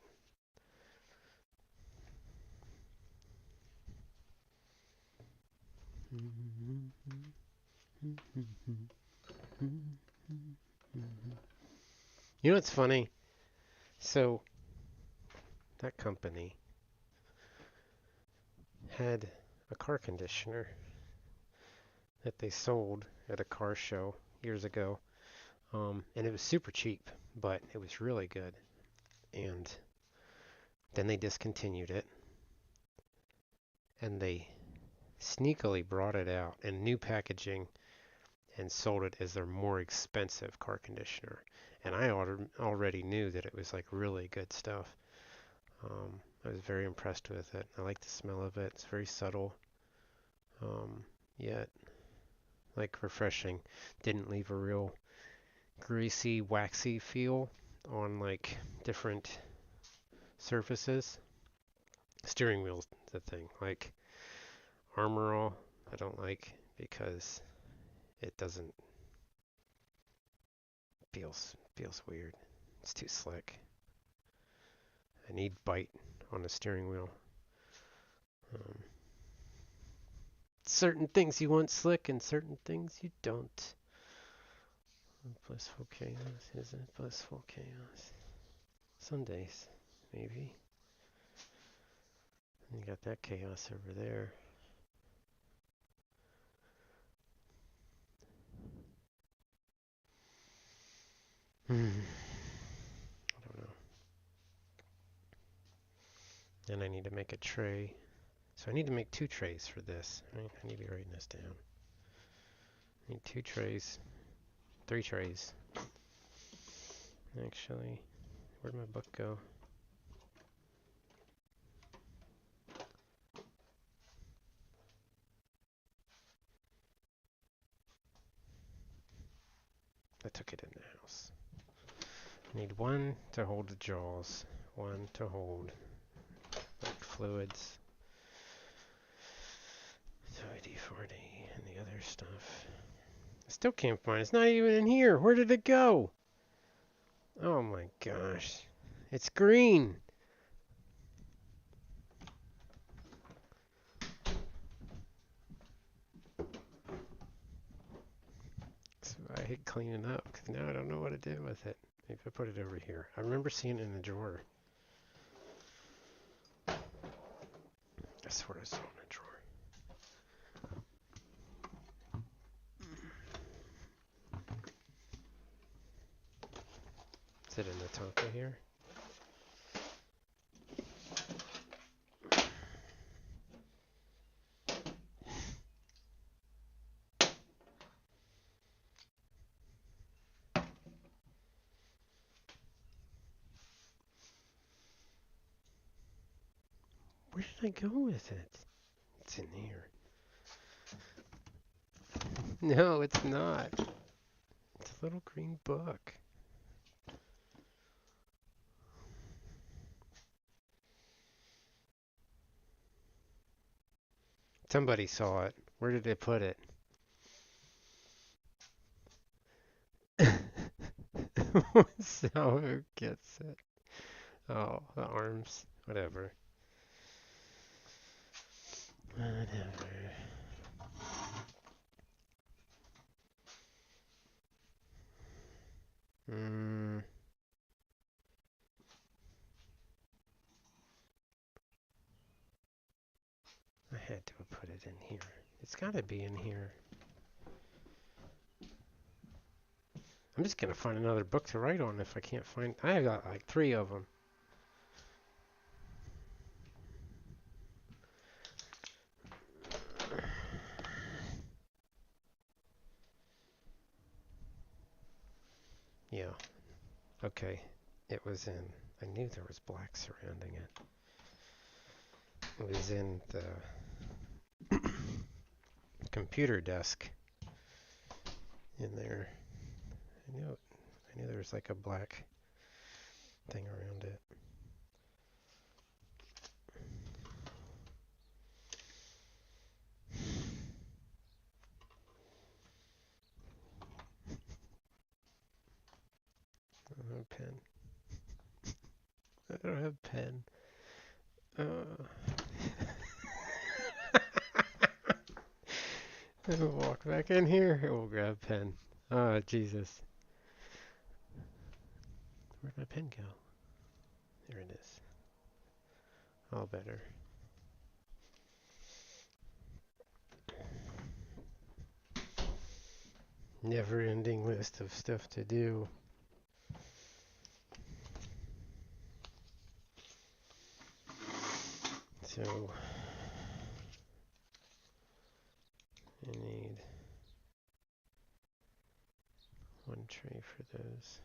You know what's funny? So that company had a car conditioner that they sold at a car show years ago. And it was super cheap, but it was really good. And then they discontinued it, and they sneakily brought it out in new packaging and sold it as their more expensive car conditioner. And I already knew that it was like really good stuff. I was very impressed with it. I like the smell of it. It's very subtle, yet like refreshing. Didn't leave a real greasy, waxy feel on like different surfaces. Steering wheel's the thing. Like Armor All, I don't like because it doesn't feels weird. It's too slick. I need bite on the steering wheel. Um, certain things you want slick and certain things you don't. Blissful chaos, is it? Blissful chaos. Some days, maybe. And you got that chaos over there. I don't know. Then I need to make a tray. So I need to make 2 trays for this. Right? I need to be writing this down. I need 2 trays. 3 trays. Actually, where'd my book go? I took it in the house. I need 1 to hold the jaws, 1 to hold like fluids, so D40 and the other stuff. I still can't find it. It's not even in here. Where did it go? Oh my gosh. It's green. So I hate cleaning up because now I don't know what to do with it. Maybe I put it over here. I remember seeing it in the drawer. I swear I saw it in the drawer. Is it in the top of here? Where did I go with it? It's in here. No, it's not. It's a little green book. Somebody saw it. Where did they put it? So who gets it? Oh, the arms. Whatever. Whatever. I had to have put it in here. It's got to be in here. I'm just going to find another book to write on if I can't find... I got like 3 of them. Yeah. Okay. It was in... I knew there was black surrounding it. It was in the computer desk in there. I knew there was like a black thing around it. a pen. I don't have a pen. I'll walk back in here. We'll grab a pen. Oh, Jesus. Where'd my pen go? There it is. All better. Never-ending list of stuff to do. So, I need one tray for those.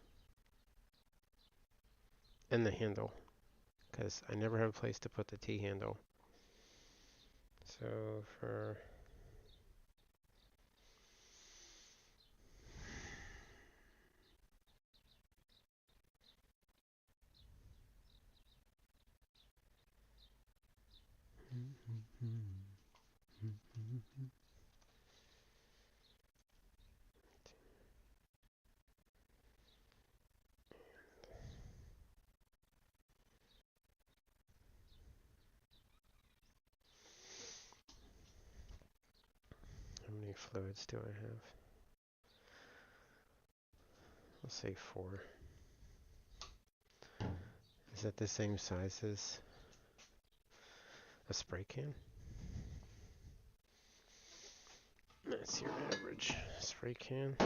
And the handle, because I never have a place to put the T handle. So for how many fluids do I have? I'll say 4. Is that the same size as a spray can? That's your average spray can.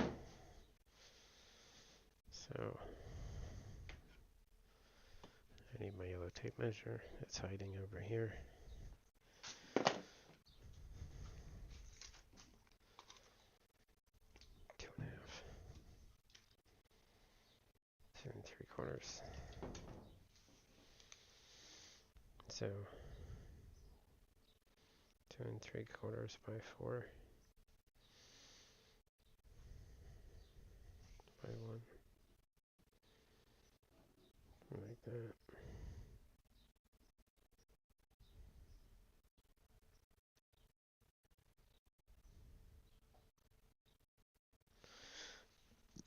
So I need my yellow tape measure. It's hiding over here. 2.5. 2 3/4. So 2 3/4 by 4 by 1. Like that.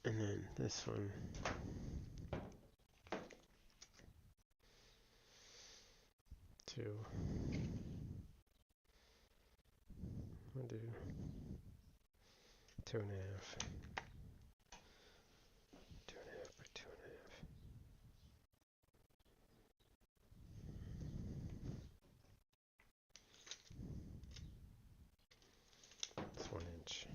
And then this one. I'll do 2.5. 2.5 by 2.5. It's 1 inch.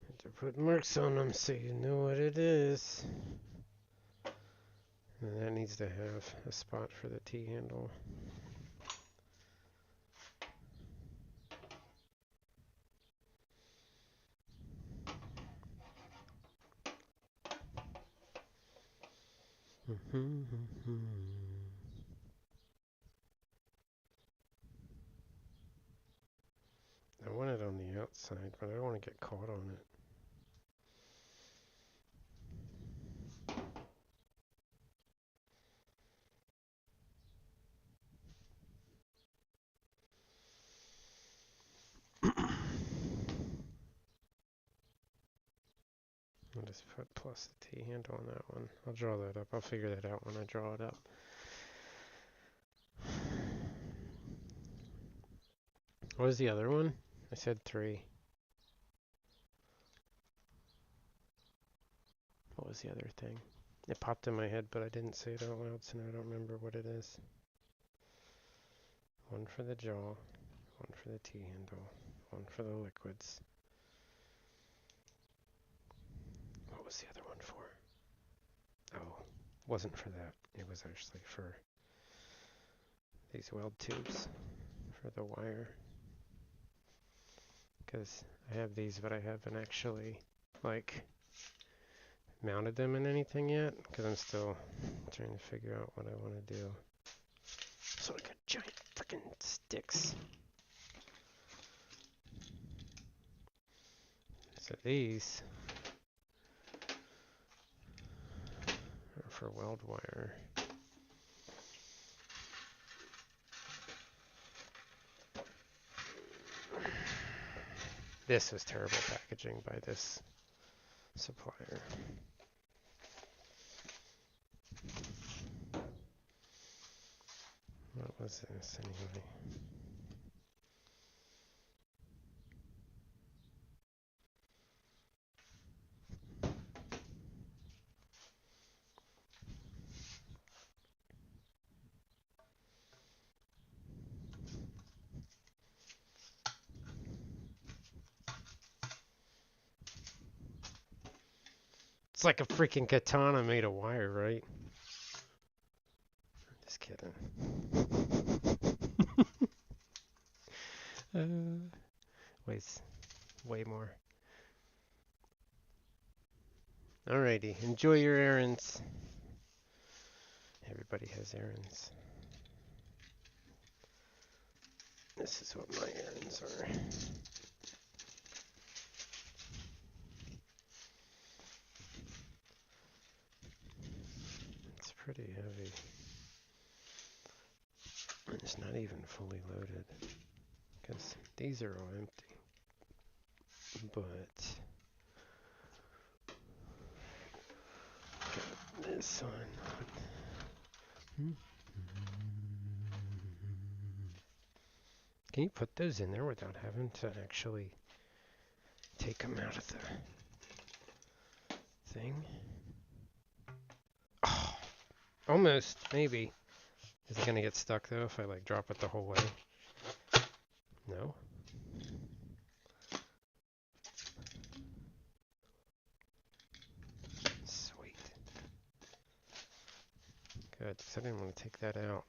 Have to put marks on them so you know what it is. And that needs to have a spot for the T handle. I want it on the outside, but I don't want to get caught on it. I'll just put plus the T handle on that one. I'll draw that up. I'll figure that out when I draw it up. What was the other one? I said 3. What was the other thing? It popped in my head, but I didn't say it out loud, so now I don't remember what it is. 1 for the jaw, 1 for the T handle, 1 for the liquids. What was the other one for? Oh, wasn't for that. It was actually for these weld tubes for the wire. Because I have these, but I haven't actually, like, mounted them in anything yet. Because I'm still trying to figure out what I want to do. So I got giant freaking sticks. So these are for weld wire. This was terrible packaging by this supplier. What was this anyway? It's like a freaking katana made of wire, right? Just kidding. Weighs way more. Alrighty, enjoy your errands. Everybody has errands. This is what my errands are. It's pretty heavy. And it's not even fully loaded. Because these are all empty. But got this one. Can you put those in there without having to actually take them out of the thing? Oh, almost, maybe. Is it gonna get stuck though if I like drop it the whole way? No. Sweet. Good, because I didn't want to take that out.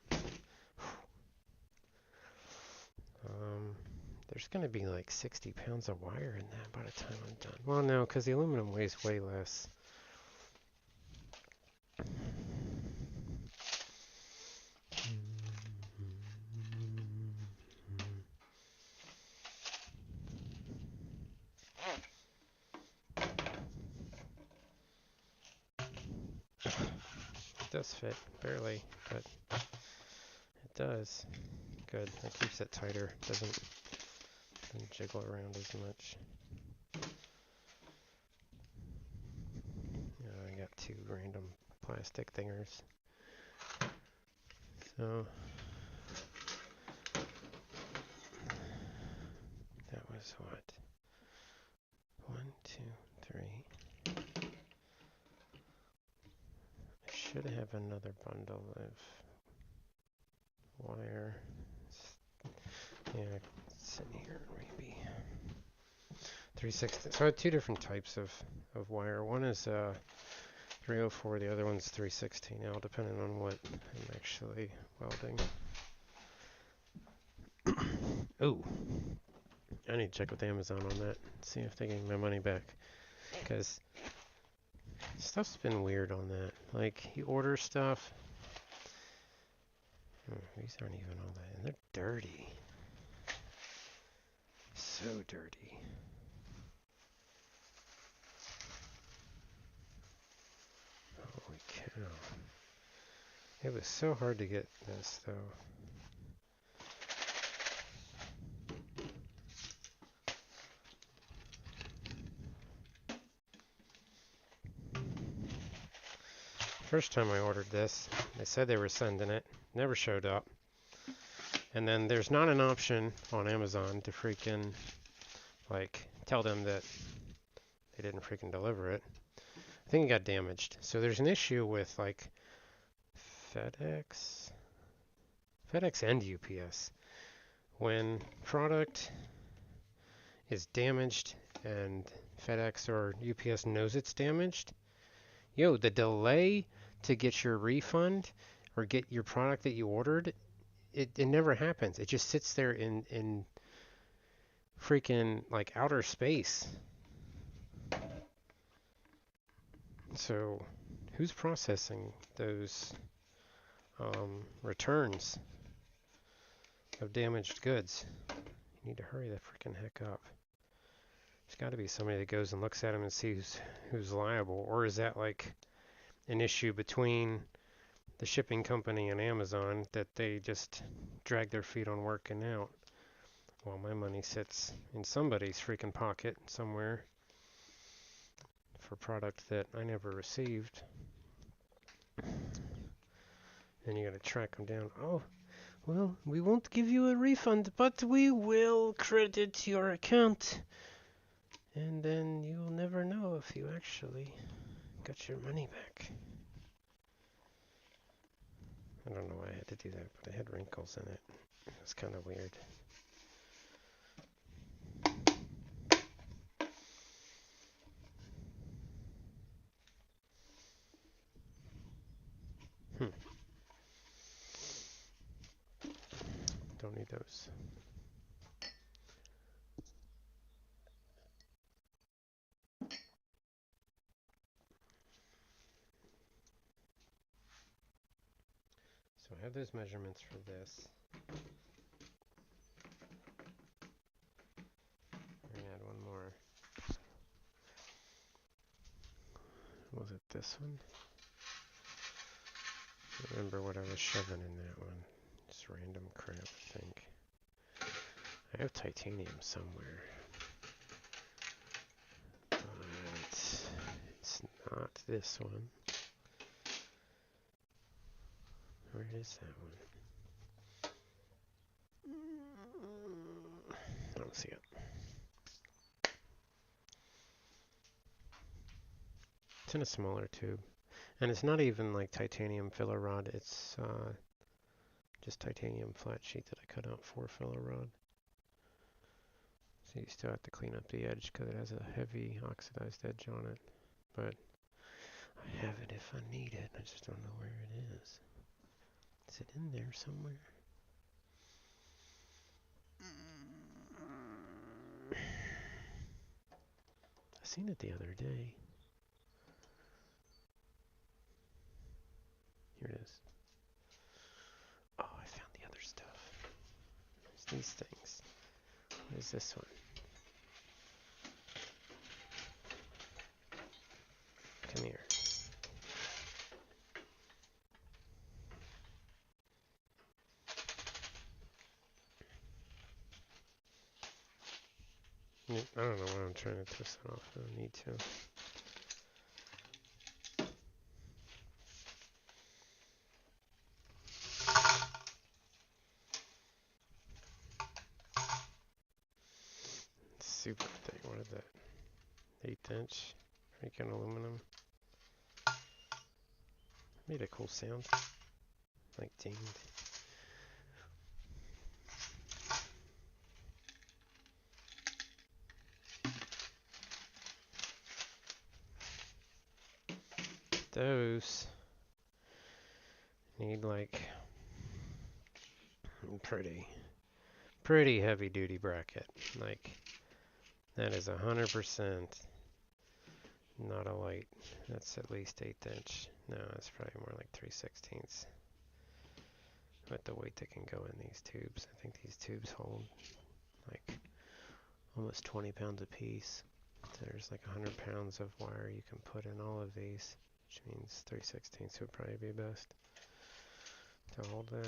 There's going to be like 60 pounds of wire in that by the time I'm done. Well, no, because the aluminum weighs way less. It does fit, barely, but it does. Good, that keeps it tighter. Doesn't jiggle around as much. I got two random plastic thingers. So that was what? 1, 2, 3. I should have another bundle of wire. Yeah, it's in here maybe. 360. So I have two different types of wire. One is 304, the other one's 316 now, depending on what I'm actually welding. Oh, I need to check with Amazon on that, see if they give me my money back. Because stuff's been weird on that. Like, you order stuff. These aren't even all that, and they're dirty. So dirty. Holy cow. It was so hard to get this, though. First time I ordered this, they said they were sending it. Never showed up. And then there's not an option on Amazon to freaking, like, tell them that they didn't freaking deliver it. I think it got damaged. So there's an issue with, like, FedEx and UPS. When product is damaged and FedEx or UPS knows it's damaged, the delay to get your refund or get your product that you ordered, it never happens. It just sits there in freaking like outer space. So who's processing those returns of damaged goods? You need to hurry the freaking heck up. There's got to be somebody that goes and looks at them and sees who's liable. Or is that like an issue between the shipping company and Amazon that they just drag their feet on working out? while my money sits in somebody's freaking pocket somewhere for product that I never received. Then you gotta track them down. Oh, well, we won't give you a refund, but we will credit your account. And then you'll never know if you actually got your money back. I don't know why I had to do that, but it had wrinkles in it. It was kind of weird. Don't need those. So I have those measurements for this. We're gonna add one more. Was it this one? I don't remember what I was shoving in that one. Just random crap, I think. I have titanium somewhere. But it's not this one. Where is that one? I don't see it. It's in a smaller tube. And it's not even like titanium filler rod. It's just titanium flat sheet that I cut out for filler rod. So you still have to clean up the edge because it has a heavy oxidized edge on it. But I have it if I need it. I just don't know where it is. Is it in there somewhere? I seen it the other day. Here it is. Oh, I found the other stuff. There's these things. What is this one? Come here. I don't know why I'm trying to twist it off. I don't need to. Super thick. What is that? 1/8 inch freaking aluminum. Made a cool sound. Like dinged. Those need like pretty heavy duty bracket. Like that is 100% not a light. That's at least 1/8 inch. No, that's probably more like 3/16. With the weight that can go in these tubes. I think these tubes hold like almost 20 pounds a piece. So there's like 100 pounds of wire you can put in all of these, which means 3/16 would probably be best to hold that. I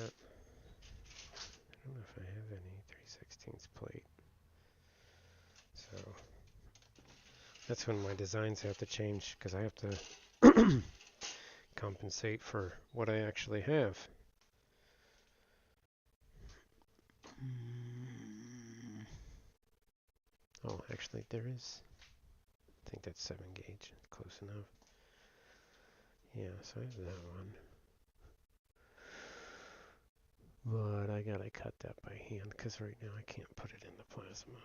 don't know if I have any 3/16 plate. So that's when my designs have to change because I have to compensate for what I actually have. Oh, actually there is. I think that's 7 gauge. Close enough. Yeah, so I have that one. But I gotta cut that by hand because right now I can't put it in the plasma.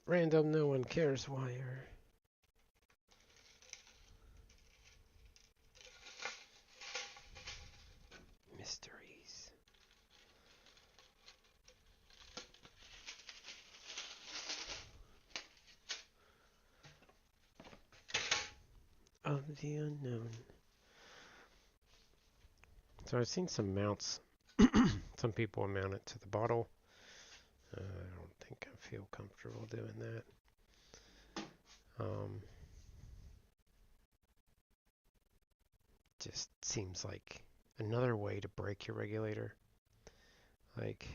Random no one cares wire. Mysteries. Of the unknown. So I've seen some mounts Some people will mount it to the bottle. I don't think I feel comfortable doing that. Just seems like another way to break your regulator. Like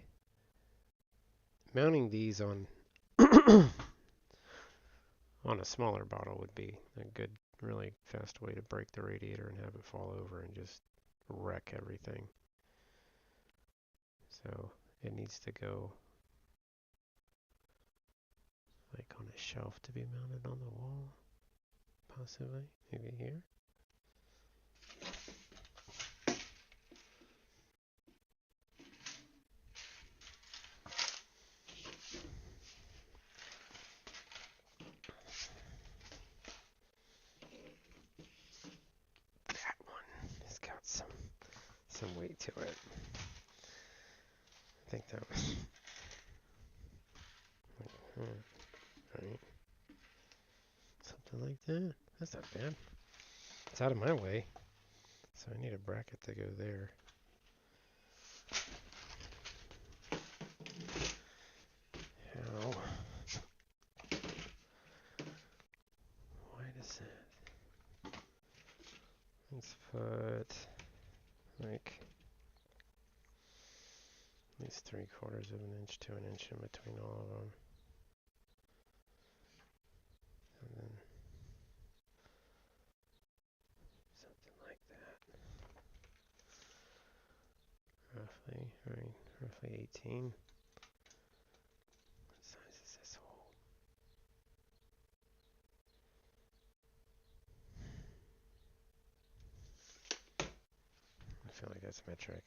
mounting these on on a smaller bottle would be a good, really fast way to break the radiator and have it fall over and just wreck everything. So it needs to go like on a shelf to be mounted on the wall, possibly, maybe here. That one has got some weight to it. I think that was right. Something like that. That's not bad. It's out of my way, so I need a bracket to go there. How? Why does that? Let's put like at least 3/4 of an inch to an inch in between all of them. And then something like that. Roughly, right? Roughly 18. What size is this hole? I feel like that's metric.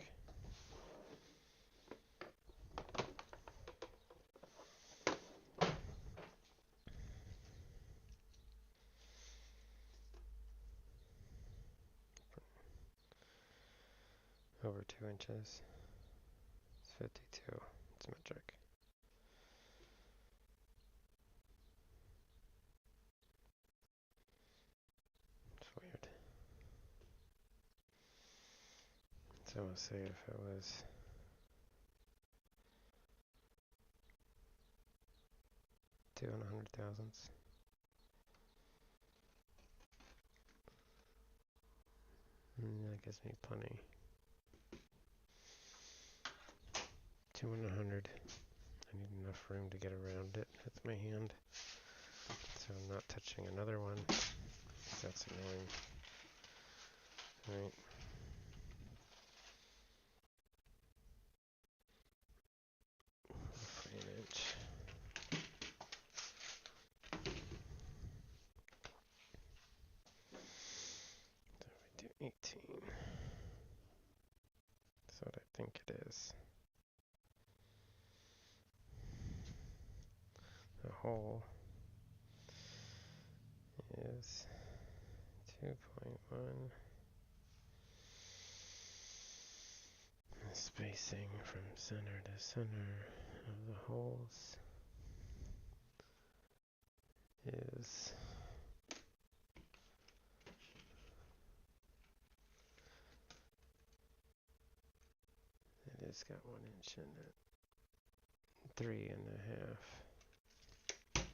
Over 2 inches. It's 52. It's metric. It's weird. So we'll see if it was 2 and 100 thousandths. That gives me plenty. 2 and 100. I need enough room to get around it with my hand. So I'm not touching another one. That's annoying. Alright. Roughly an inch. So we do 18. That's what I think it is. The hole is 2.1. The spacing from center to center of the holes is it's got 1 inch in it. 3.5. 3.5.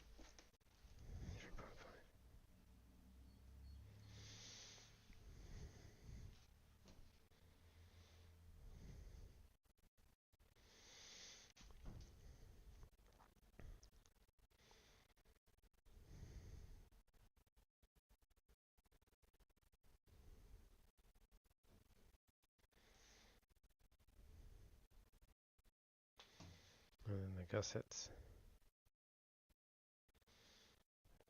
And then the gussets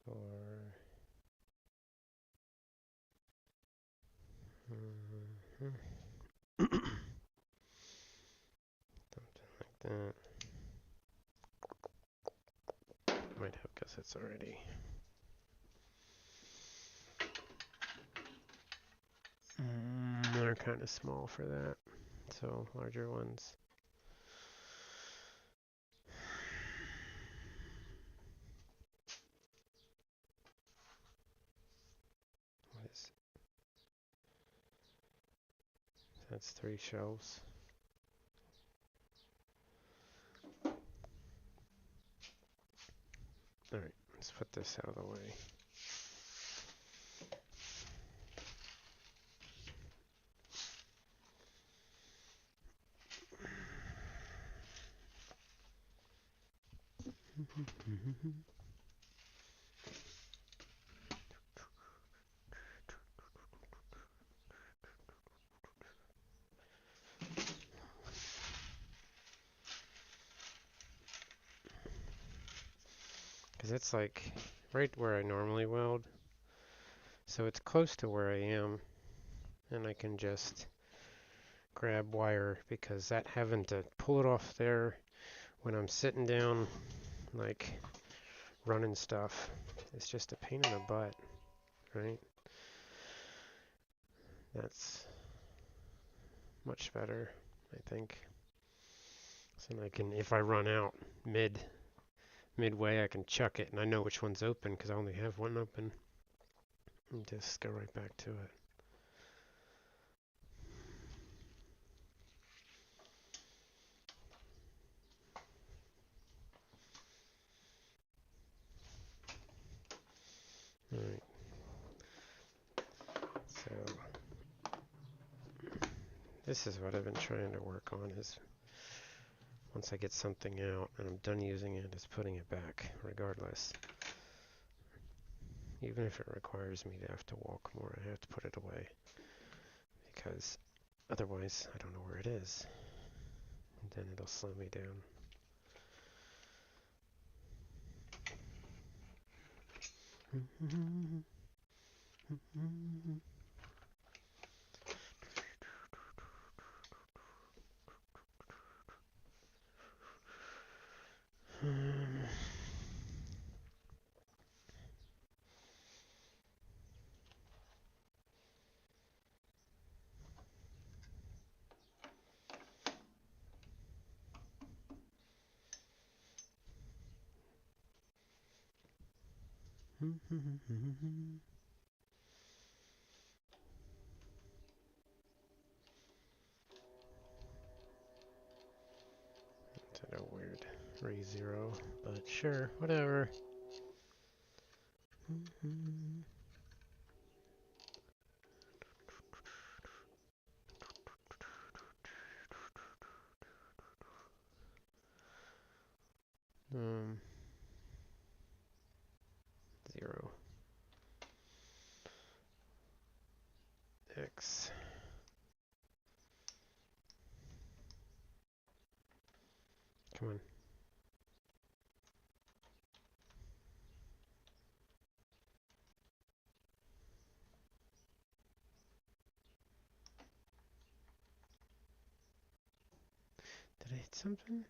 for something like that. Might have gussets already. They're kind of small for that, so larger ones. What is it? That's 3 shelves. Alright, let's put this out of the way. Because it's like right where I normally weld. So it's close to where I am. And I can just grab wire, because that having to pull it off there when I'm sitting down, like running stuff, it's just a pain in the butt, right? That's much better, I think. So I can, if I run out midway, I can chuck it, and I know which one's open because I only have one open, and just go right back to it. Alright, so this is what I've been trying to work on, is once I get something out and I'm done using it, is putting it back regardless. Even if it requires me to have to walk more, I have to put it away, because otherwise I don't know where it is, and then it'll slow me down. That's a weird re-zero, but sure, whatever. Zero. X. Come on. Did I hit something?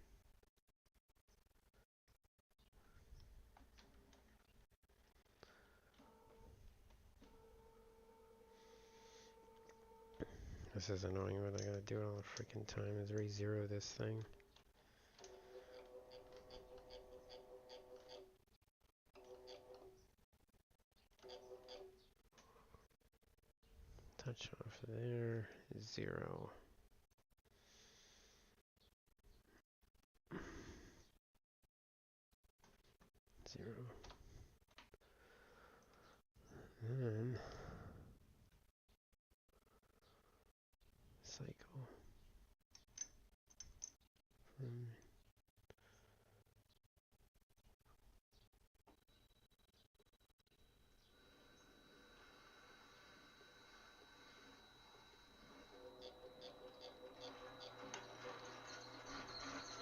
This is annoying, but I gotta do it all the freaking time, is re-zero this thing. Touch off there, 0. Then cycle from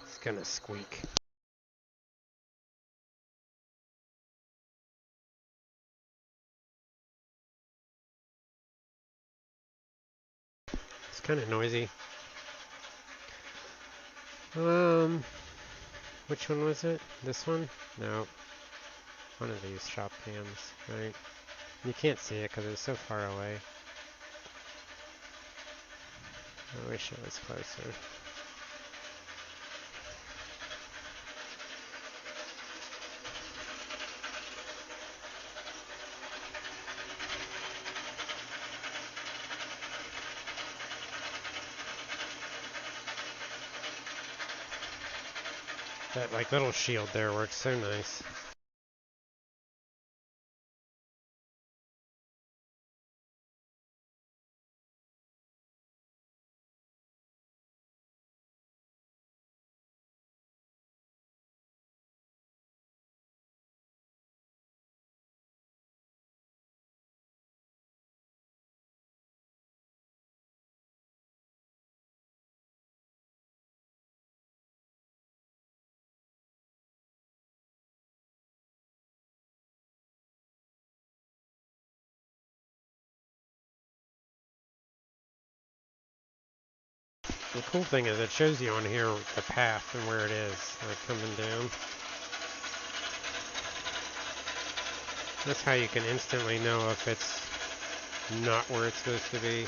it's gonna squeak. It's kind of noisy. Which one was it? This one? No. One of these shop cams, right? You can't see it because it's so far away. I wish it was closer. That like little shield there works so nice. The cool thing is it shows you on here the path and where it is, like coming down. That's how you can instantly know if it's not where it's supposed to be.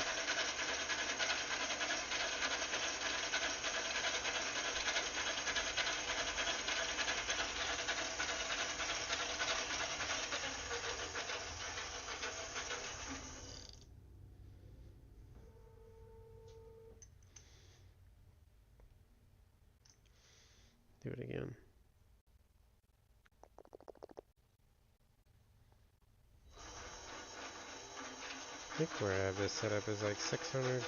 Do it again. I think where I have this set up is like 600.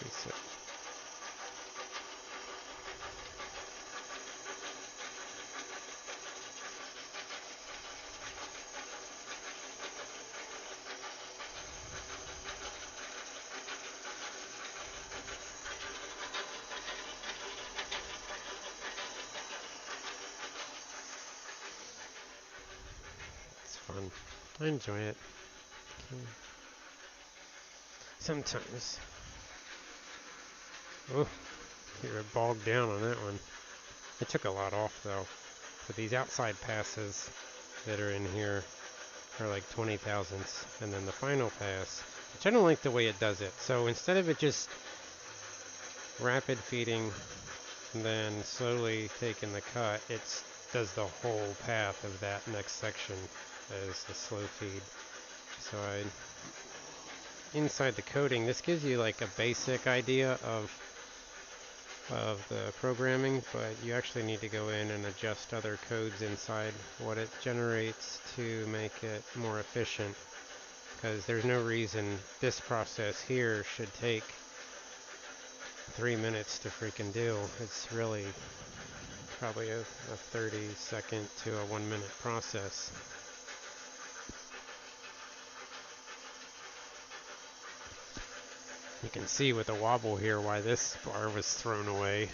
Reset. It's fun. I enjoy it. Sometimes. Oh, you're bogged down on that one. I took a lot off though. But these outside passes that are in here are like 20 thousandths. And then the final pass, which I don't like the way it does it. So instead of it just rapid feeding and then slowly taking the cut, it does the whole path of that next section as a slow feed. So inside the coding, this gives you like a basic idea of the programming, but you actually need to go in and adjust other codes inside what it generates to make it more efficient, because there's no reason this process here should take 3 minutes to freaking do. It's really probably a 30-second to a 1-minute process. You can see with the wobble here why this bar was thrown away.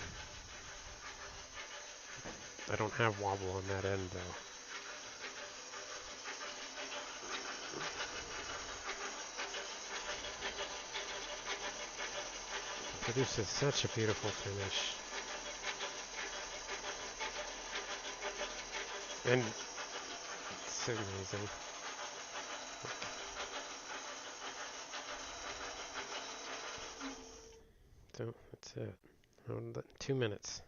I don't have wobble on that end though. Produces such a beautiful finish. And it's so amazing. So that's it. 2 minutes.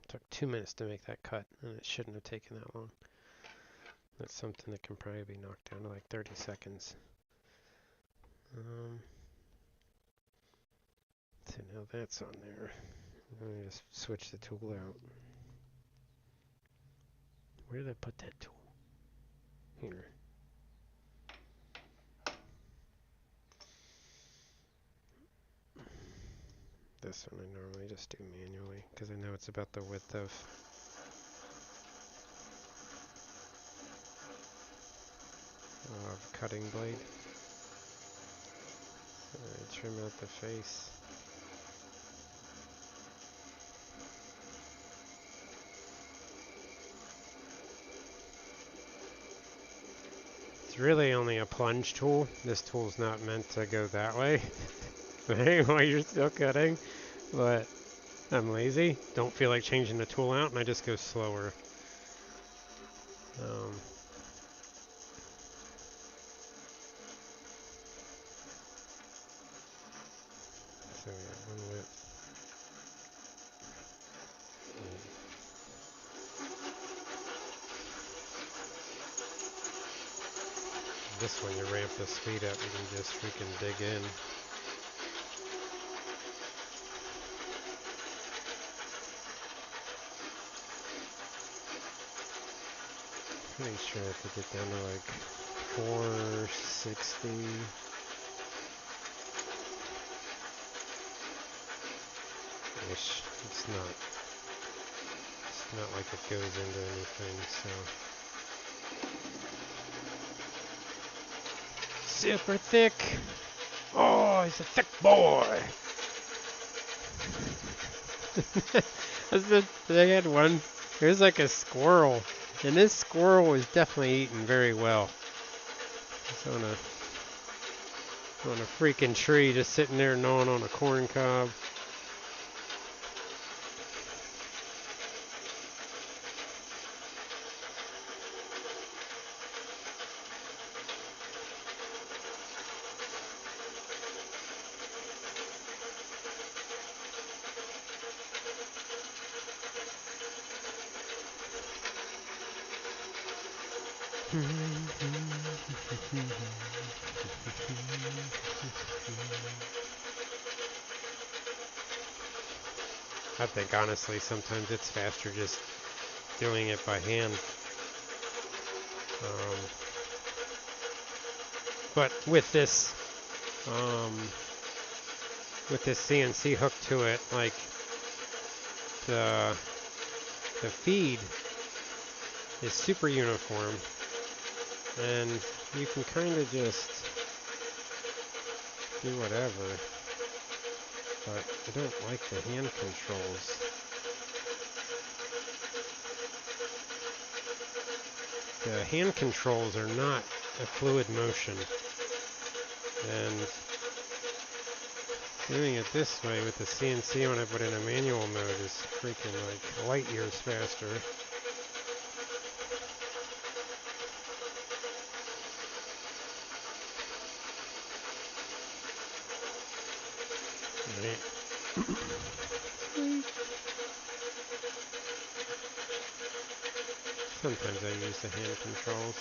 It took 2 minutes to make that cut, and it shouldn't have taken that long. That's something that can probably be knocked down to like 30 seconds. So now that's on there. Let me just switch the tool out. Where did I put that tool? Here. This one I normally just do manually because I know it's about the width of cutting blade. I trim out the face. It's really only a plunge tool. This tool's not meant to go that way. While you're still cutting, but I'm lazy. Don't feel like changing the tool out, and I just go slower. So yeah, one width. This one, you ramp the speed up, you can just freaking dig in. Pretty sure I have to get down to like 460. Ish. It's not like it goes into anything, so. Super thick. Oh, he's a thick boy. They had one. Here's like a squirrel. And this squirrel was definitely eating very well. It's on a freaking tree, just sitting there gnawing on a corn cob. I think honestly sometimes it's faster just doing it by hand. But with this CNC hook to it, like the feed is super uniform, and you can kind of just do whatever. But I don't like the hand controls. The hand controls are not a fluid motion, and doing it this way with the CNC when I put it in a manual mode is freaking like light years faster. Right. Sometimes I use the hand controls.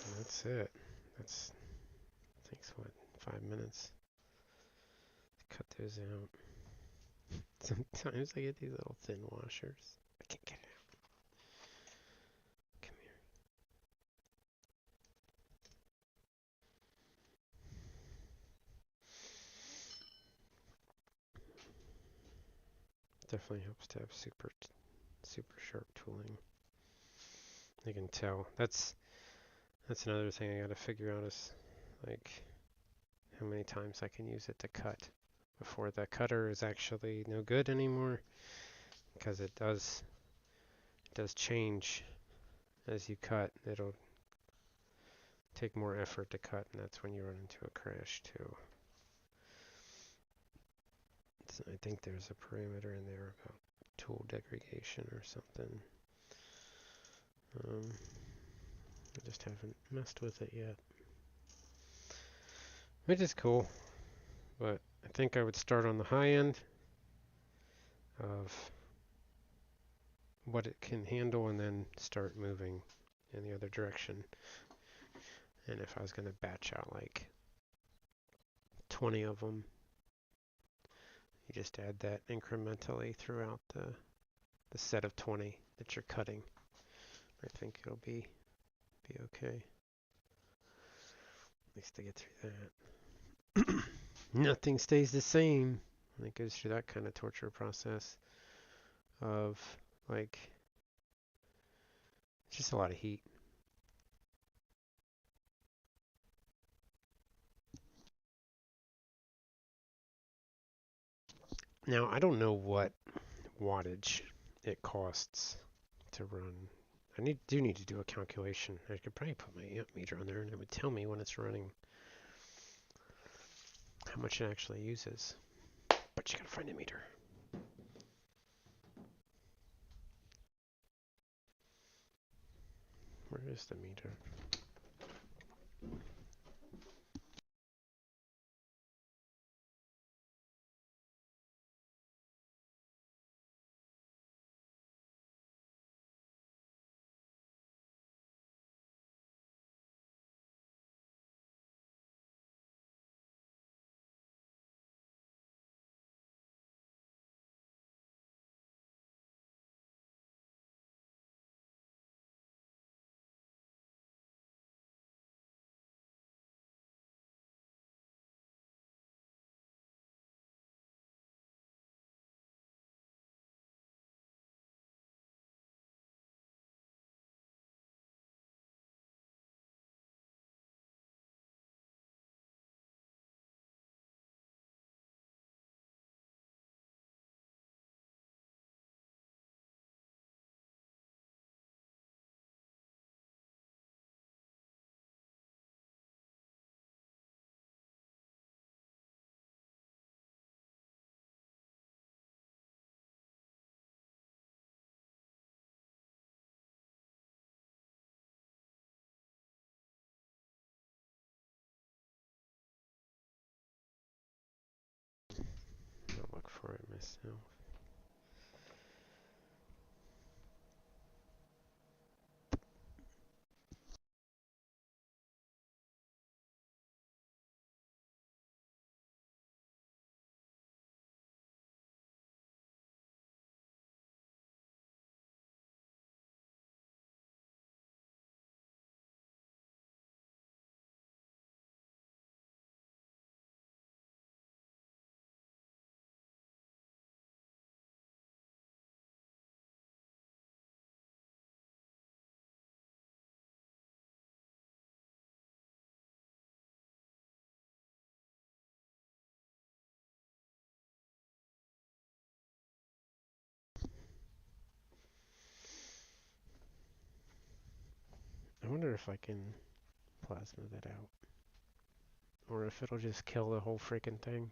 And that's it. That takes what, 5 minutes to cut those out. Sometimes I get these little thin washers. I can't get it out. Come here. Definitely helps to have super sharp tooling. You can tell. That's another thing I gotta figure out is like how many times I can use it to cut before the cutter is actually no good anymore, because it does change as you cut. It'll take more effort to cut, and that's when you run into a crash too. So I think there's a parameter in there about tool degradation or something. I just haven't messed with it yet, which is cool. But I think I would start on the high end of what it can handle and then start moving in the other direction. And if I was going to batch out like 20 of them, you just add that incrementally throughout the set of 20 that you're cutting. I think it'll be okay. At least to get through that. Nothing stays the same when it goes through that kind of torture process of like, it's just a lot of heat. Now, I don't know what wattage it costs to run. I do need to do a calculation. I could probably put my amp meter on there and it would tell me when it's running how much it actually uses. But you gotta find a meter. Where is the meter? myself. I wonder if I can plasma that out. Or if it'll just kill the whole freaking thing.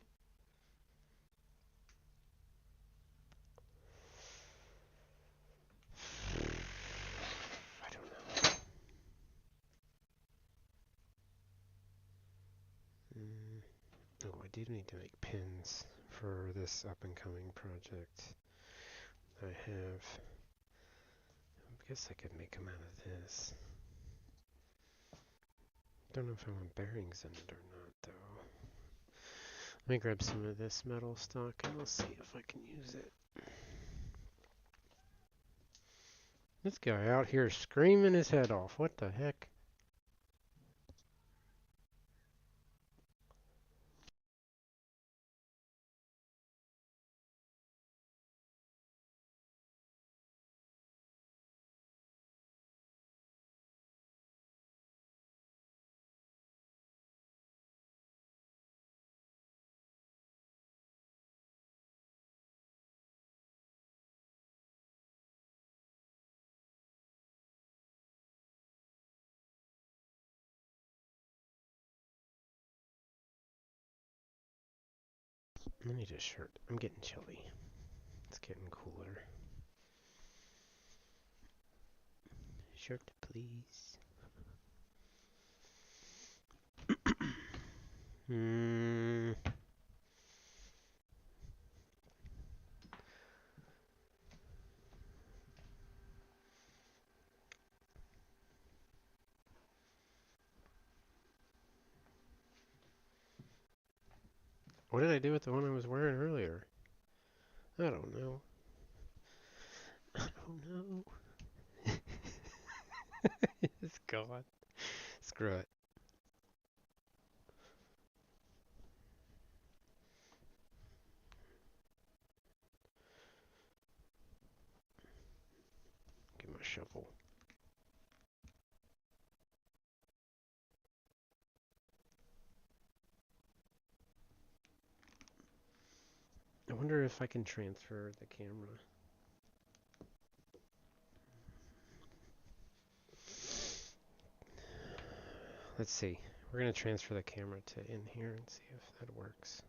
I don't know. Oh, I do need to make pins for this up and coming project. I guess I could make them out of this. Don't know if I want bearings in it or not, though. Let me grab some of this metal stock and we'll see if I can use it. This guy out here screaming his head off. What the heck? I need a shirt. I'm getting chilly. It's getting cooler. Shirt, please. What did I do with the one I was wearing earlier? I don't know. I don't know. It's gone. Screw it. Get my shovel. I wonder if I can transfer the camera. Let's see. We're going to transfer the camera to in here and see if that works.